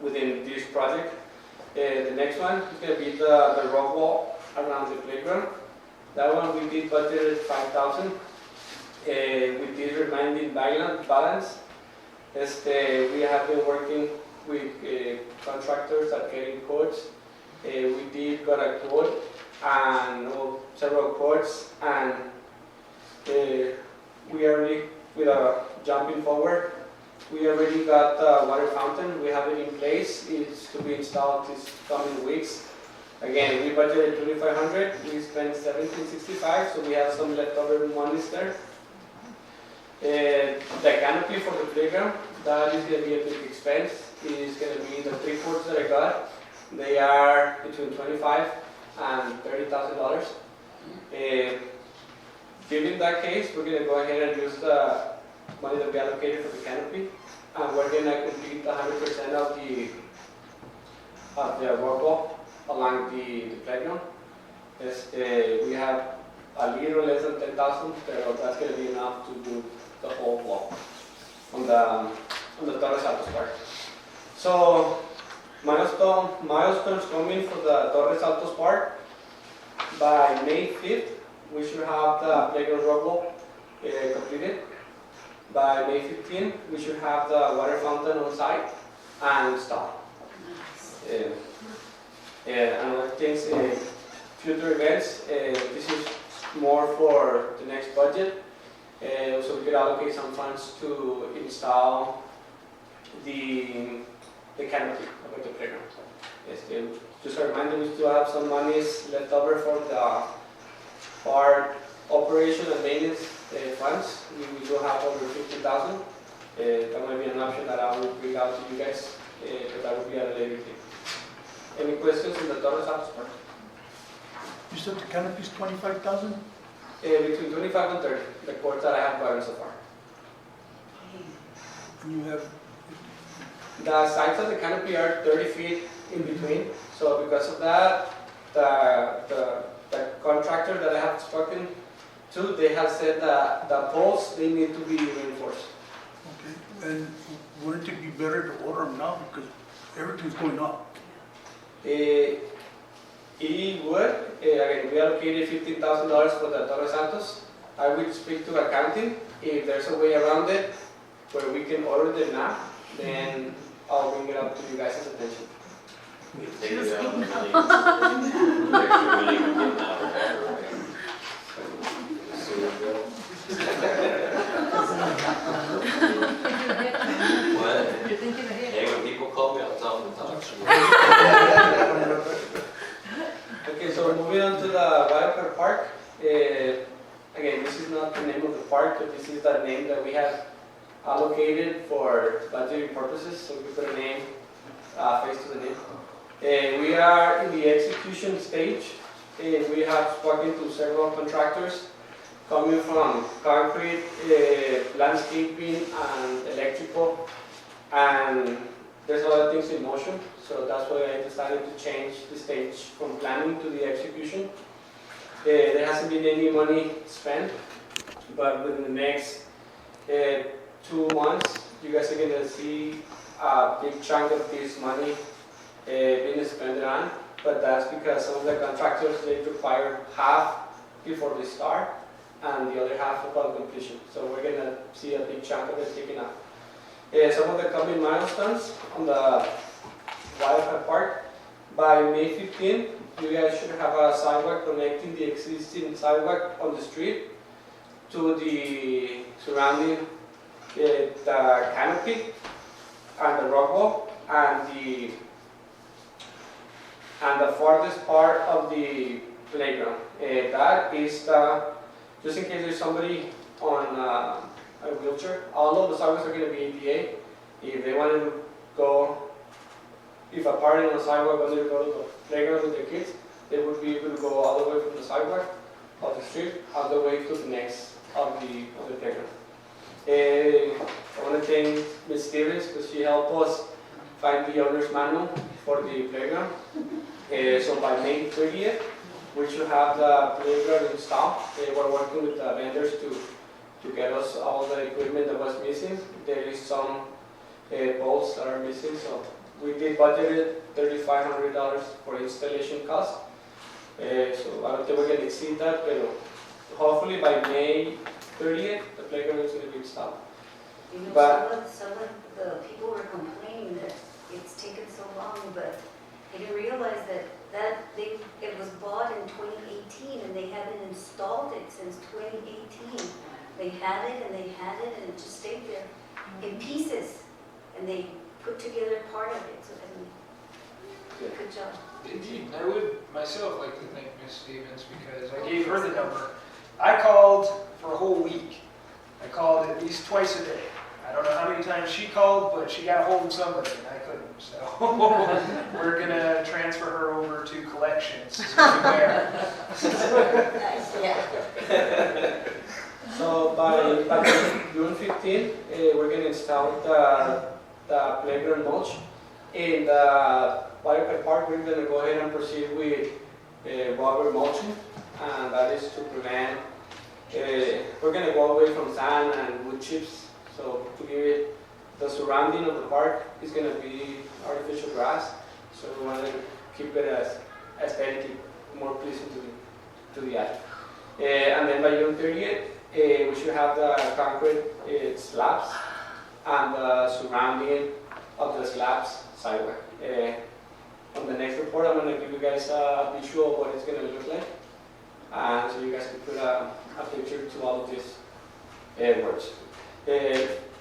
within this project. The next one is going to be the rock wall around the playground. That one we did budgeted 5,000. With this remaining balance, we have been working with contractors at getting quotes. We did got a quote and several quotes, and we already, with a jumping forward, we already got the water fountain. We have it in place. It's to be installed this coming weeks. Again, we budgeted 2,500. We spent 1,765, so we have some leftover monies there. The canopy for the playground, that is going to be a big expense. It is going to be the 3 quarts that I got. They are between $25,000 and $30,000. Given that case, we're going to go ahead and use the money that we allocated for the canopy, and we're going to complete 100% of the rock wall along the playground. We have a little less than 10,000, but that's going to be enough to do the whole wall on the Torres Altos part. So milestones coming for the Torres Altos part. By May 5th, we should have the playground rock wall completed. By May 15th, we should have the water fountain on site and installed. Another things, future events, this is more for the next budget. So we could allocate some funds to install the canopy of the playground. Just a reminder, we still have some monies left over for our operation and maintenance funds. We do have over 50,000. That might be an option that I will bring out to you guys, but that will be at a later date. Any questions in the Torres Altos part? You said the canopy is 25,000? Between 25 and 30, the quotes that I have gotten so far. And you have, The sides of the canopy are 30 feet in between. So because of that, the contractor that I have spoken to, they have said that the poles, they need to be reinforced. Okay, and wouldn't it be better to order them now because everything's going up? He would, again, we allocated $15,000 for the Torres Santos. I will speak to accounting. If there's a way around it where we can order them now, then I'll bring it up to you guys' attention. We take it out in millions. Extra money we're getting out of that, right? Sewer bill. What? You're thinking ahead. Hey, when people call me, I'll tell them to talk to me. Okay, so moving on to the Wildcat Park. Again, this is not the name of the park, but this is the name that we have allocated for budgeting purposes, so we put a name, face to the name. We are in the execution stage. We have spoken to several contractors coming from concrete, landscaping, and electrical, and there's a lot of things in motion, so that's why I decided to change the stage from planning to the execution. There hasn't been any money spent, but within the next 2 months, you guys are going to see a big chunk of this money being spent on, but that's because some of the contractors, they require half before they start and the other half upon completion. So we're going to see a big chunk of it taken out. Some of the coming milestones on the Wildcat Park. By May 15, you guys should have a sidewalk connecting the existing sidewalk on the street to the surrounding the canopy and the rock wall and the farthest part of the playground. That is just in case there's somebody on a wheelchair. All of the sidewalks are going to be ADA. If they want to go, if a party on the sidewalk wanted to go to the playground with their kids, they would be able to go all the way from the sidewalk of the street all the way to the next of the playground. I want to thank Ms. Stevens because she helped us find the owner's manual for the playground. So by May 30th, we should have the playground installed. We're working with the vendors to get us all the equipment that was missing. There is some bolts that are missing, so we did budgeted $3,500 for installation cost. So I don't think we're going to exceed that, but hopefully by May 30th, the playground is going to be installed. You know, But- some of the people were complaining that it's taken so long, but they didn't realize that it was bought in 2018 and they haven't installed it since 2018. They had it and it just stayed there in pieces, and they put together part of it. So good job. Indeed, I would myself like to thank Ms. Stevens because I gave her the number. I called for a whole week. I called at least twice a day. I don't know how many times she called, but she got a hold of somebody and I couldn't. So we're gonna transfer her over to collections. Yeah. So by June 15th, we're going to install the playground mulch. In the Wildcat Park, we're going to go ahead and proceed with rubber mulching, and that is to prevent, we're going to go away from sand and wood chips, so to give it, the surrounding of the park is going to be artificial grass, so we want to keep it as aesthetically more pleasing to the eye. And then by June 30th, we should have the concrete slabs and the surrounding of the slabs sidewalk. On the next report, I'm going to give you guys a visual of what it's going to look like, and so you guys can put a picture to all of these words.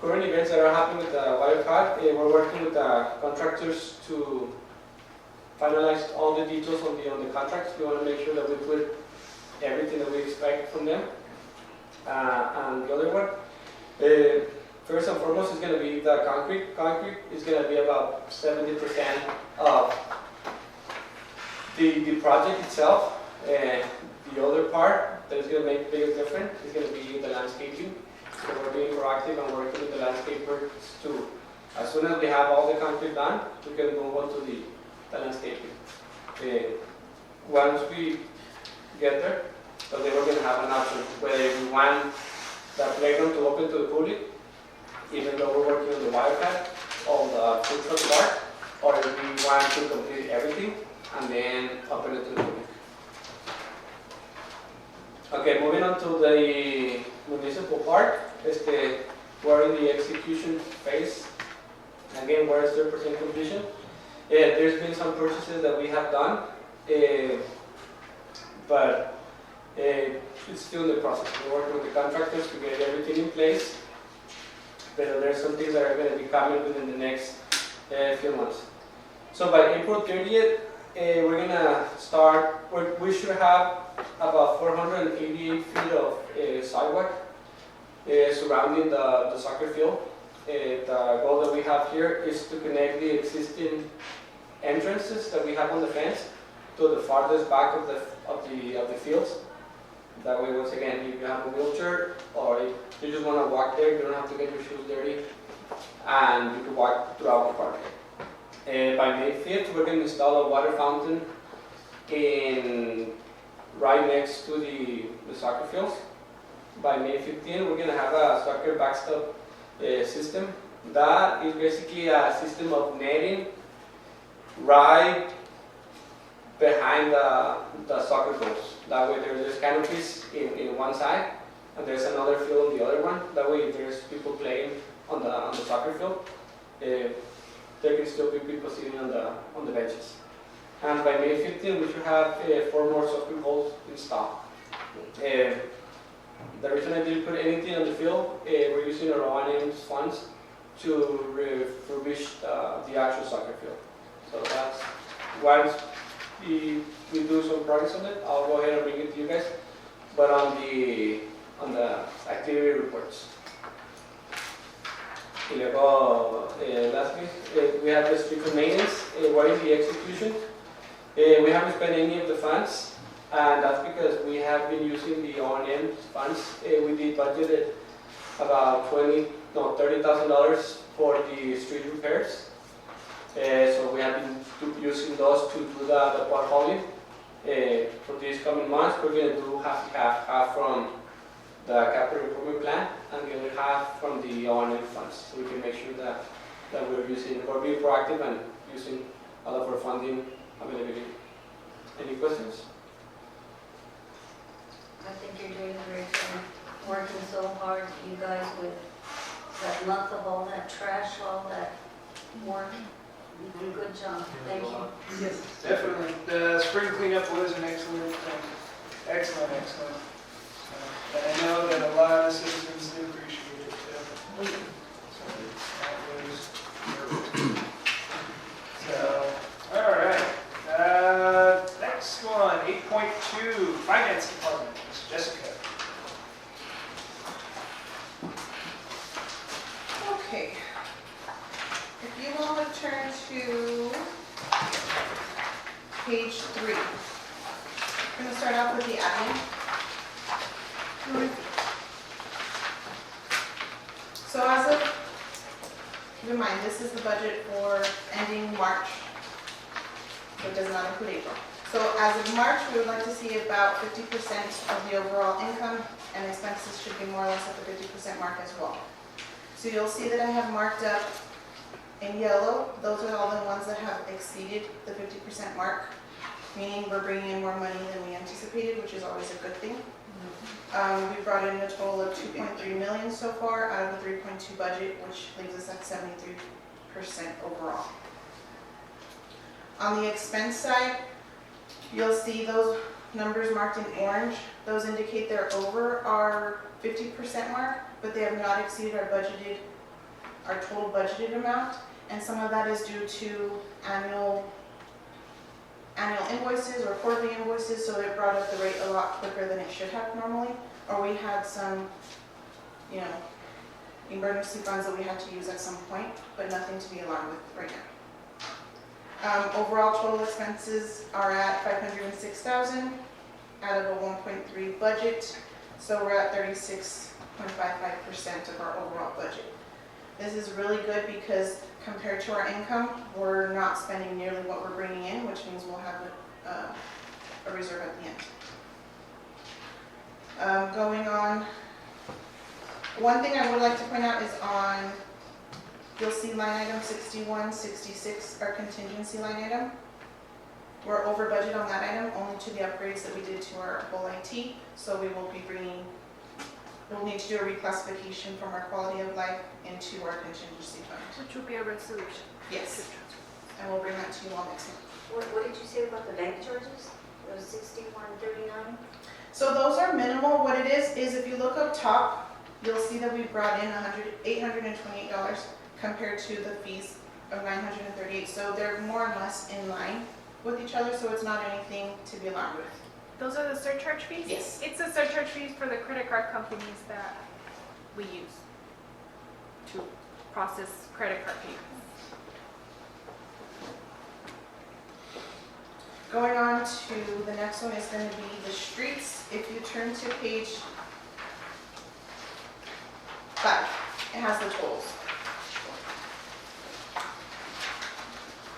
Current events that are happening with the Wildcat, we're working with the contractors to finalize all the details on the contracts. We want to make sure that we put everything that we expect from them. And the other one, first and foremost, is going to be the concrete. Concrete is going to be about 70% of the project itself. The other part that is going to make the biggest difference is going to be the landscaping. So we're being proactive and working with the landscapers to, as soon as we have all the concrete done, we can move on to the landscaping. Once we get there, so then we're gonna have an option, whether we want the playground to open to the public, even though we're working on the wire pad or the food truck part, or if we want to complete everything and then open it to the public. Okay, moving on to the municipal part, we're in the execution phase. Again, we're at 30% completion. There's been some purchases that we have done, but it's still in the process. We're working with the contractors to get everything in place, but there's some things that are going to be coming within the next few months. So by April 30th, we're going to start, we should have about 488 feet of sidewalk surrounding the soccer field. The goal that we have here is to connect the existing entrances that we have on the fence to the farthest back of the fields. That way, once again, if you have a wheelchair or if you just want to walk there, you don't have to get your shoes dirty, and you can walk throughout the park. By May 5th, we're going to install a water fountain right next to the soccer fields. By May 15th, we're going to have a soccer backstop system. That is basically a system of netting right behind the soccer goals. That way there's canopies in one side and there's another field on the other one. That way if there's people playing on the soccer field, there can still be people sitting on the benches. And by May 15th, we should have 4 more soccer goals installed. The reason I didn't put anything on the field, we're using our O&M funds to refurbish the actual soccer field. So that's, once we do some progress on it, I'll go ahead and bring it to you guys. But on the activity reports. Y luego, lastly, we have the street maintenance. What is the execution? We haven't spent any of the funds, and that's because we have been using the O&M funds. We did budgeted about $30,000 for the street repairs. So we have been using those to do the potholing. For these coming months, we're going to do half from the capital improvement plan and the other half from the O&M funds. So we can make sure that we're being proactive and using all of our funding availability. Any questions? I think you're doing a great job, working so hard, you guys, with that month of all that trash, all that work. You do a good job, thank you. Yes. Definitely. The spring cleanup was an excellent thing. Excellent. And I know that a lot of citizens do appreciate it too. So that was perfect. So, all right. Next one, 8.2, Finance Department. Ms. Jessica. Okay. If you want to turn to page 3. I'm going to start off with the admin. So as of, keep in mind, this is the budget for ending March, so it does not include April. So as of March, we would like to see about 50% of the overall income, and expenses should be more or less at the 50% mark as well. So you'll see that I have marked up in yellow. Those are all the ones that have exceeded the 50% mark, meaning we're bringing in more money than we anticipated, which is always a good thing. We brought in a total of 2.3 million so far out of the 3.2 budget, which leaves us at 73% overall. On the expense side, you'll see those numbers marked in orange. Those indicate they're over our 50% mark, but they have not exceeded our total budgeted amount, and some of that is due to annual invoices or quarterly invoices, so it brought up the rate a lot quicker than it should have normally, or we had some, emergency funds that we had to use at some point, but nothing to be alarmed with right now. Overall total expenses are at $506,000 out of a 1.3 budget, so we're at 36.55% of our overall budget. This is really good because compared to our income, we're not spending nearly what we're bringing in, which means we'll have a reserve at the end. Going on, one thing I would like to point out is on, you'll see line item 6166, our contingency line item. We're over budget on that item, only to the upgrades that we did to our whole IT, so we will be bringing, we'll need to do a reclassification from our quality of life into our contingency fund. Which will be a resolution. Yes, and we'll bring that to you all next month. What did you say about the bank charges? It was 6139? So those are minimal. What it is if you look up top, you'll see that we brought in $828 compared to the fees of $938. So they're more or less in line with each other, so it's not anything to be alarmed with. Those are the surcharge fees? Yes. It's the surcharge fees for the credit card companies that we use to process credit card payments. Going on to the next one is going to be the streets. If you turn to page 5, it has the totals.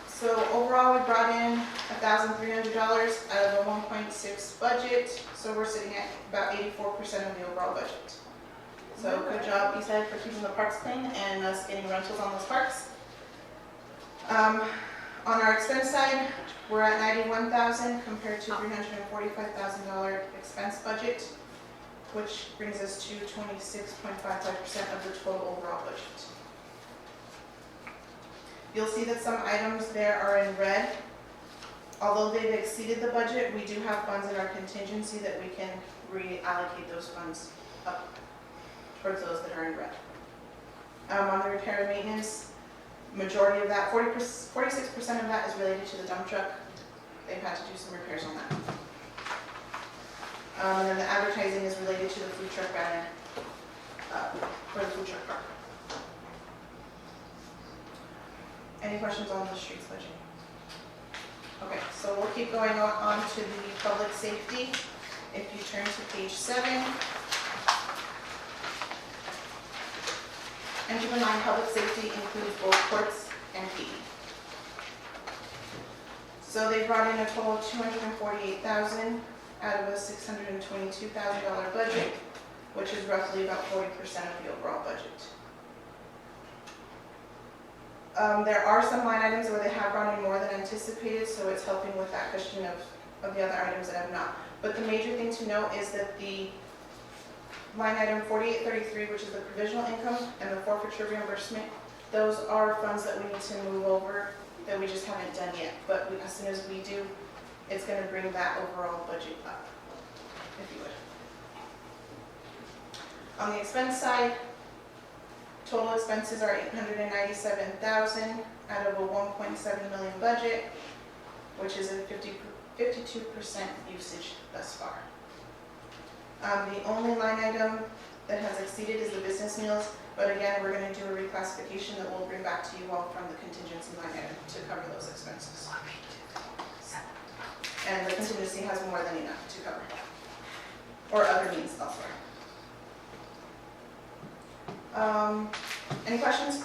So overall, we brought in $1,300 out of a 1.6 budget, so we're sitting at about 84% of the overall budget. So good job, Eastside, for keeping the parks clean and us getting rentals on those parks. On our expense side, we're at $91,000 compared to $345,000 expense budget, which brings us to 26.55% of the total overall budget. You'll see that some items there are in red. Although they've exceeded the budget, we do have funds in our contingency that we can reallocate those funds up towards those that are in red. On the repair and maintenance, majority of that, 46% of that is related to the dump truck. They've had to do some repairs on that. And then the advertising is related to the food truck banner for the food truck park. Any questions on the streets budget? Okay, so we'll keep going on to the public safety. If you turn to page 7, and keep in mind, public safety includes both courts and PE. So they brought in a total of $248,000 out of a $622,000 budget, which is roughly about 40% of the overall budget. There are some line items where they have brought in more than anticipated, so it's helping with that cushion of the other items that have not. But the major thing to note is that the line item 4833, which is the provisional income, and the forfeiture reimbursement, those are funds that we need to move over that we just haven't done yet. But as soon as we do, it's going to bring that overall budget up, if you would. On the expense side, total expenses are $897,000 out of a $1.7 million budget, which is a 52% usage thus far. The only line item that has exceeded is the business meals, but again, we're going to do a reclassification that we'll bring back to you all from the contingency line item to cover those expenses. And the contingency has more than enough to cover, or other means elsewhere. Any questions?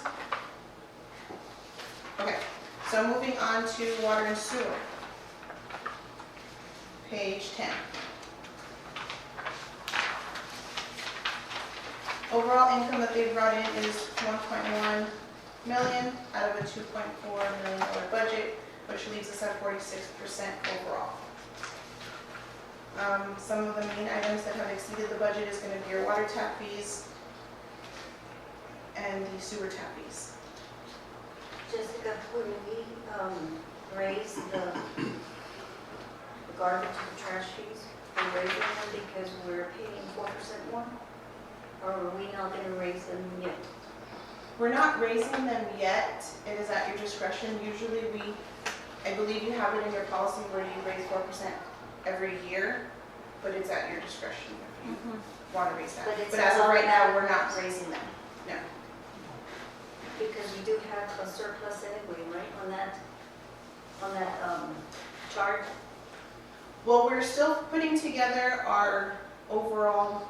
Okay, so moving on to water and sewer. Page 10. Overall income that they brought in is $1.1 million out of a $2.4 million budget, which leaves us at 46% overall. Some of the main items that have exceeded the budget is going to be your water tap fees and the sewer tap fees. Jessica, when we raise the garbage and trash fees, we're raising them because we're paying 4% more? Or are we not going to raise them yet? We're not raising them yet. It is at your discretion. Usually I believe you have it in your policy where you raise 4% every year, but it's at your discretion if you want to raise that. But it's But as of not right now, that- we're not raising them. No. Because we do have a surplus anyway, right, on that chart? Well, we're still putting together our overall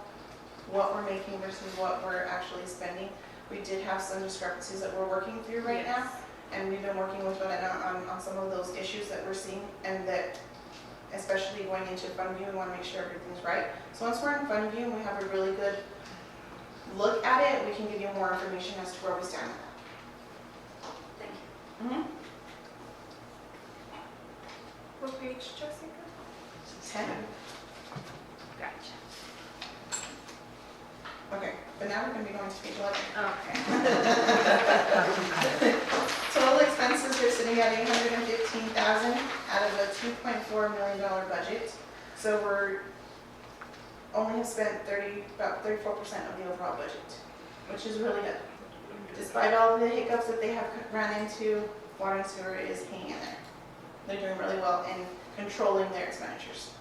what we're making versus what we're actually spending. We did have some discrepancies that we're working through right now, and we've been working with one another on some of those issues that we're seeing, and that, especially going into fund view, we want to make sure everything's right. So once we're in fund view and we have a really good look at it, we can give you more information as to where we stand with that. Thank you. What page, Jessica? 10. Gotcha. Okay, but now we're going to be going to page 11. Okay. Total expenses are sitting at $815,000 out of a $2.4 million budget. So we're only have spent about 34% of the overall budget, which is really good. Despite all the hiccups that they have run into, water and sewer is hanging in there. They're doing really well in controlling their expenditures.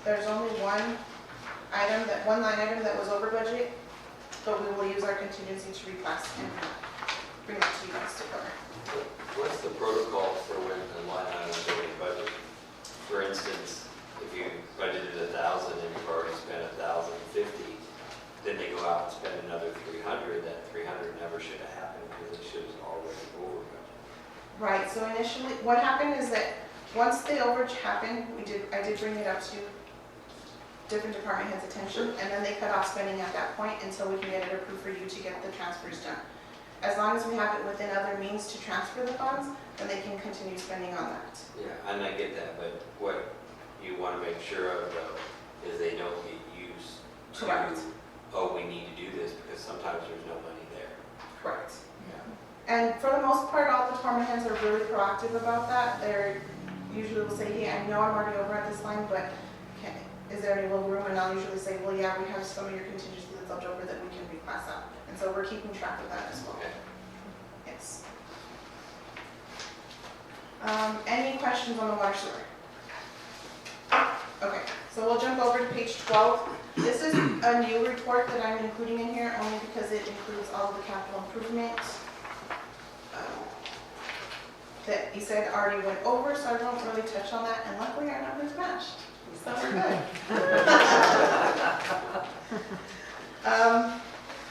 There's only one line item that was over budget, but we will use our contingency to reclass and bring that to you guys to cover. What's the protocol for when a line item is over budget? For instance, if you budgeted 1,000 and you've already spent 1,050, then they go out and spend another 300, that 300 never should have happened because it should have already over budget. Right, so initially, what happened is that once the overage happened, I did bring it up to different department heads' attention, and then they cut off spending at that point until we can get it approved for you to get the transfers done. As long as we have it within other means to transfer the funds, then they can continue spending on that. Yeah, and I get that, but what you want to make sure of though is they don't get used to, Correct. oh, we need to do this because sometimes there's no money there. Correct. Yeah. And for the most part, all the department heads are really proactive about that. They're usually will say, hey, I know I'm already over at this line, but is there any little room? And I'll usually say, well, yeah, we have some of your contingency that's left over that we can reclass out. And so we're keeping track of that as well. Okay. Yes. Any questions on the water sewer? Okay, so we'll jump over to page 12. This is a new report that I'm including in here only because it includes all of the capital improvements that he said already went over, so I won't really touch on that, and luckily our numbers matched, so we're good.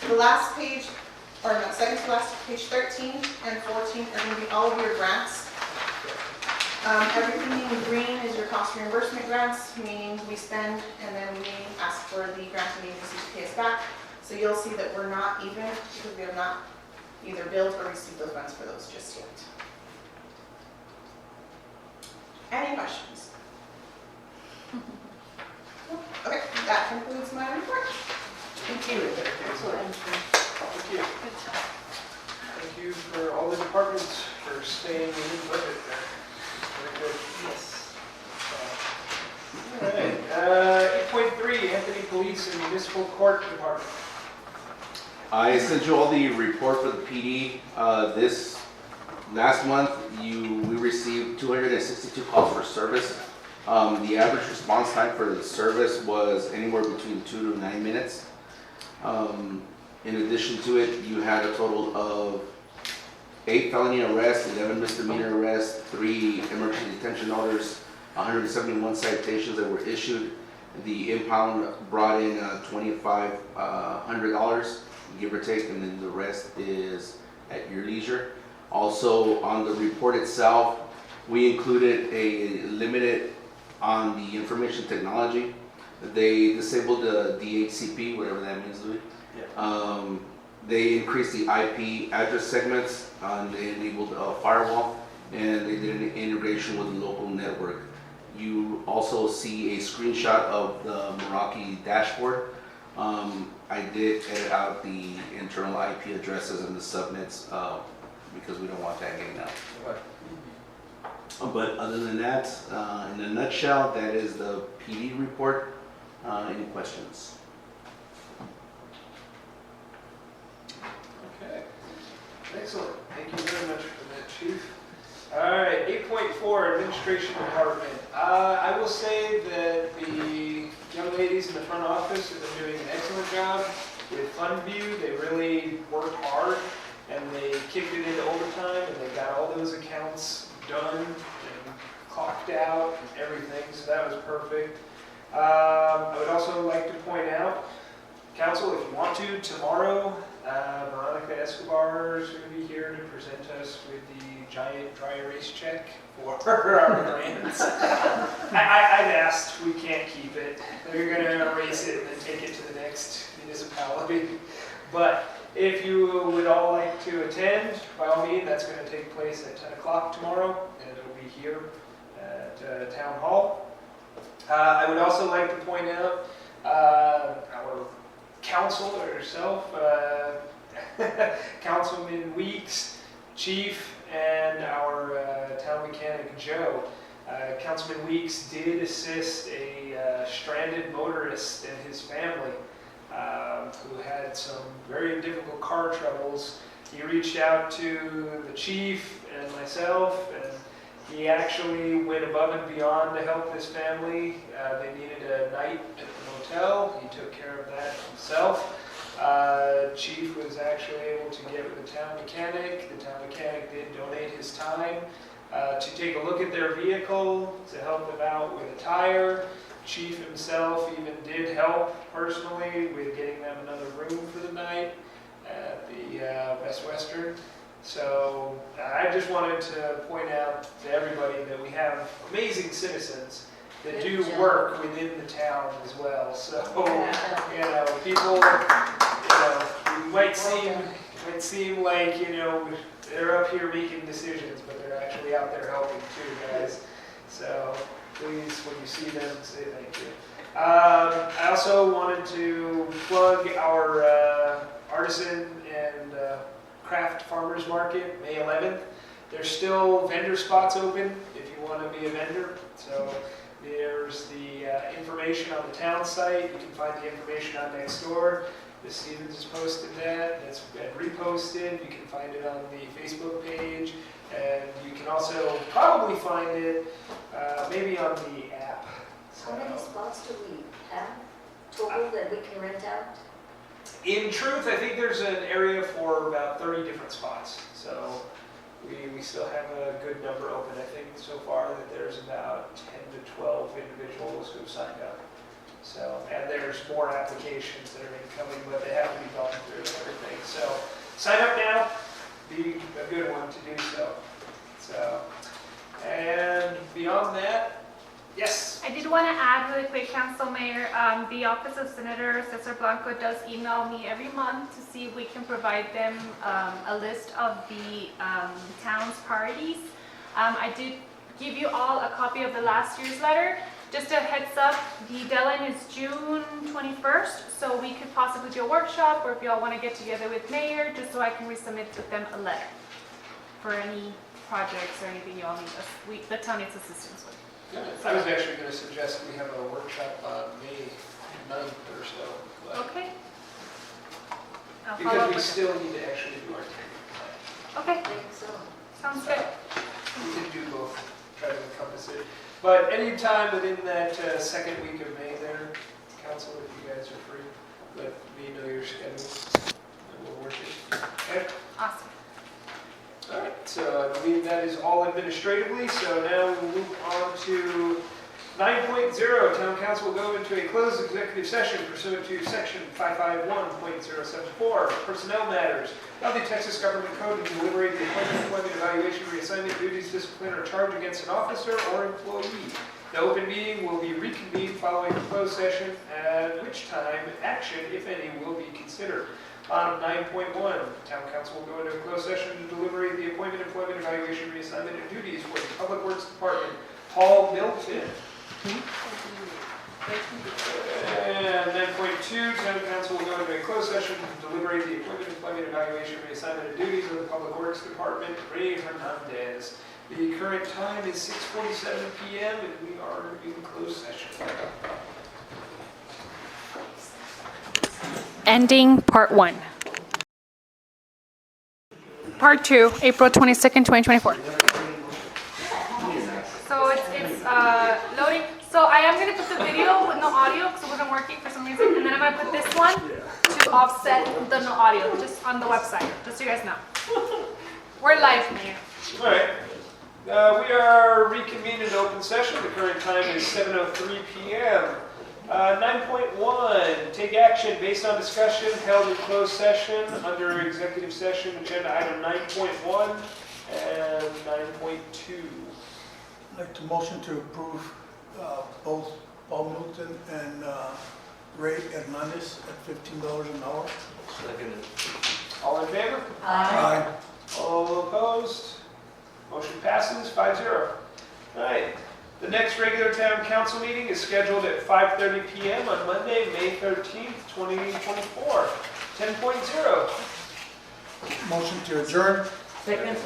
The last page, or no, second to last, page 13 and 14 are going to be all of your grants. Everything in green is your cost reimbursement grants, meaning we spend and then we ask for the granting agency to pay us back. So you'll see that we're not even, because we have not either billed or received those funds for those just yet. Any questions? Okay, that concludes my report. Thank you. Excellent. Thank you. Thank you for all the departments for staying in budget there. Very good. Yes. All right, 8.3, Anthony Police and Municipal Court Department. I sent you all the report for the PD. This last month, we received 262 calls for service. The average response time for the service was anywhere between 2 to 9 minutes. In addition to it, you had a total of 8 felony arrests, 11 misdemeanor arrests, 3 emergency detention orders, 171 citations that were issued. The impound brought in $2,500, give or take, and then the rest is at your leisure. Also, on the report itself, we included a limited on the information technology. They disabled the DHCP, whatever that means, Louis. Yeah. They increased the IP address segments, they enabled a firewall, and they did an integration with the local network. You also see a screenshot of the Meraki dashboard. I did edit out the internal IP addresses and the subnets because we don't want that getting out. But other than that, in a nutshell, that is the PD report. Any questions? Okay. Excellent. Thank you very much for that, Chief. All right, 8.4, Administration Department. I will say that the young ladies in the front office have been doing an excellent job with FundView. They really worked hard, and they kicked it into overtime, and they got all those accounts done and clocked out and everything, so that was perfect. I would also like to point out Council, if you want to, tomorrow, Veronica Escobar is going to be here to present us with the giant dry erase check for our grants. I've asked, we can't keep it. They're going to erase it and then take it to the next municipality. But if you would all like to attend, by all means, that's going to take place at 10 o'clock tomorrow, and it'll be here at Town Hall. I would also like to point out our council herself, Councilman Weeks, Chief, and our town mechanic Joe. Councilman Weeks did assist a stranded motorist and his family who had some very difficult car troubles. He reached out to the chief and myself, and he actually went above and beyond to help this family. They needed a night at the motel. He took care of that himself. Chief was actually able to get with the town mechanic. The town mechanic did donate his time to take a look at their vehicle, to help them out with a tire. Chief himself even did help personally with getting them another room for the night at the Best Western. So I just wanted to point out to everybody that we have amazing citizens that do work within the town as well. So, you know, people, might seem like, they're up here making decisions, but they're actually out there helping too, guys. So please, when you see them, say thank you. I also wanted to plug our artisan and craft farmers market, May 11th. There's still vendor spots open if you want to be a vendor. So there's the information on the town site. You can find the information on next door. Ms. Stevens has posted that. It's been reposted. You can find it on the Facebook page. And you can also probably find it maybe on the app. How many spots do we have total that we can rent out? In truth, I think there's an area for about 30 different spots. So we still have a good number open. I think so far that there's about 10 to 12 individuals who've signed up. So, and there's more applications that are incoming, but they have to be gone through and everything. So sign up now. Be a good one to do so. And beyond that, yes. I did want to add really quick, Council Mayor, the Office of Senator Cesar Blanco does email me every month to see if we can provide them a list of the town's priorities. I did give you all a copy of the last year's letter. Just a heads up, the deadline is June 21st, so we could possibly do a workshop, or if y'all want to get together with Mayor, just so I can resubmit to them a letter for any projects or anything y'all need the town needs assistance with. I was actually going to suggest we have a workshop on May 9th or so. But Okay. I'll follow up because we with still need to actually do our technical Okay, I think so. sounds good. plan. We can do both, try to encompass it. But any time within that second week of May there, Council, if you guys are free, let me know your schedule and we'll work it. Okay? Awesome. All right, so I believe that is all administratively, so now we'll move on to 9.0. Town Council will go into a closed executive session pursuant to Section 551.074, personnel matters of the Texas Government Code to deliberate the appointment, employment, evaluation, reassignment, duties, discipline, or charge against an officer or employee. The open meeting will be reconvened following the closed session, at which time action, if any, will be considered. On 9.1, Town Council will go into a closed session to deliberate the appointment, employment, evaluation, reassignment, and duties for the Public Works Department, Paul Milton. And 9.2, Town Council will go into a closed session to deliberate the appointment, employment, evaluation, reassignment, and duties of the Public Works Department, Ray Hernandez. The current time is 6:47 p.m. and we are in closed session. Ending Part 1. Part 2, April 22nd, 2024. So it's loading. So I am going to put the video with no audio because it wasn't working for some reason. And then I'm going to put this one to offset the no audio, just on the website, just so you guys know. We're live, Mayor. All right. We are reconvened in open session. The current time is 7:03 p.m. 9.1, take action based on discussion held in closed session under executive session, agenda item 9.1 and 9.2. I'd like to motion to approve both Paul Milton and Ray Hernandez at $15 an hour. Second. All in favor? Aye. All opposed? Motion passes 5-0. All right. The next regular town council meeting is scheduled at 5:30 p.m. on Monday, May 13th, 2024. 10.0. Motion to adjourn. Second.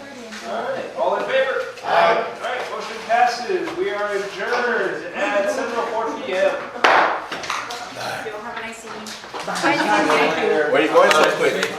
All right. All in favor? Aye. All right. Motion passes. We are adjourned at 7:04 p.m. Have a nice evening. Thank you. Where are you going so quick?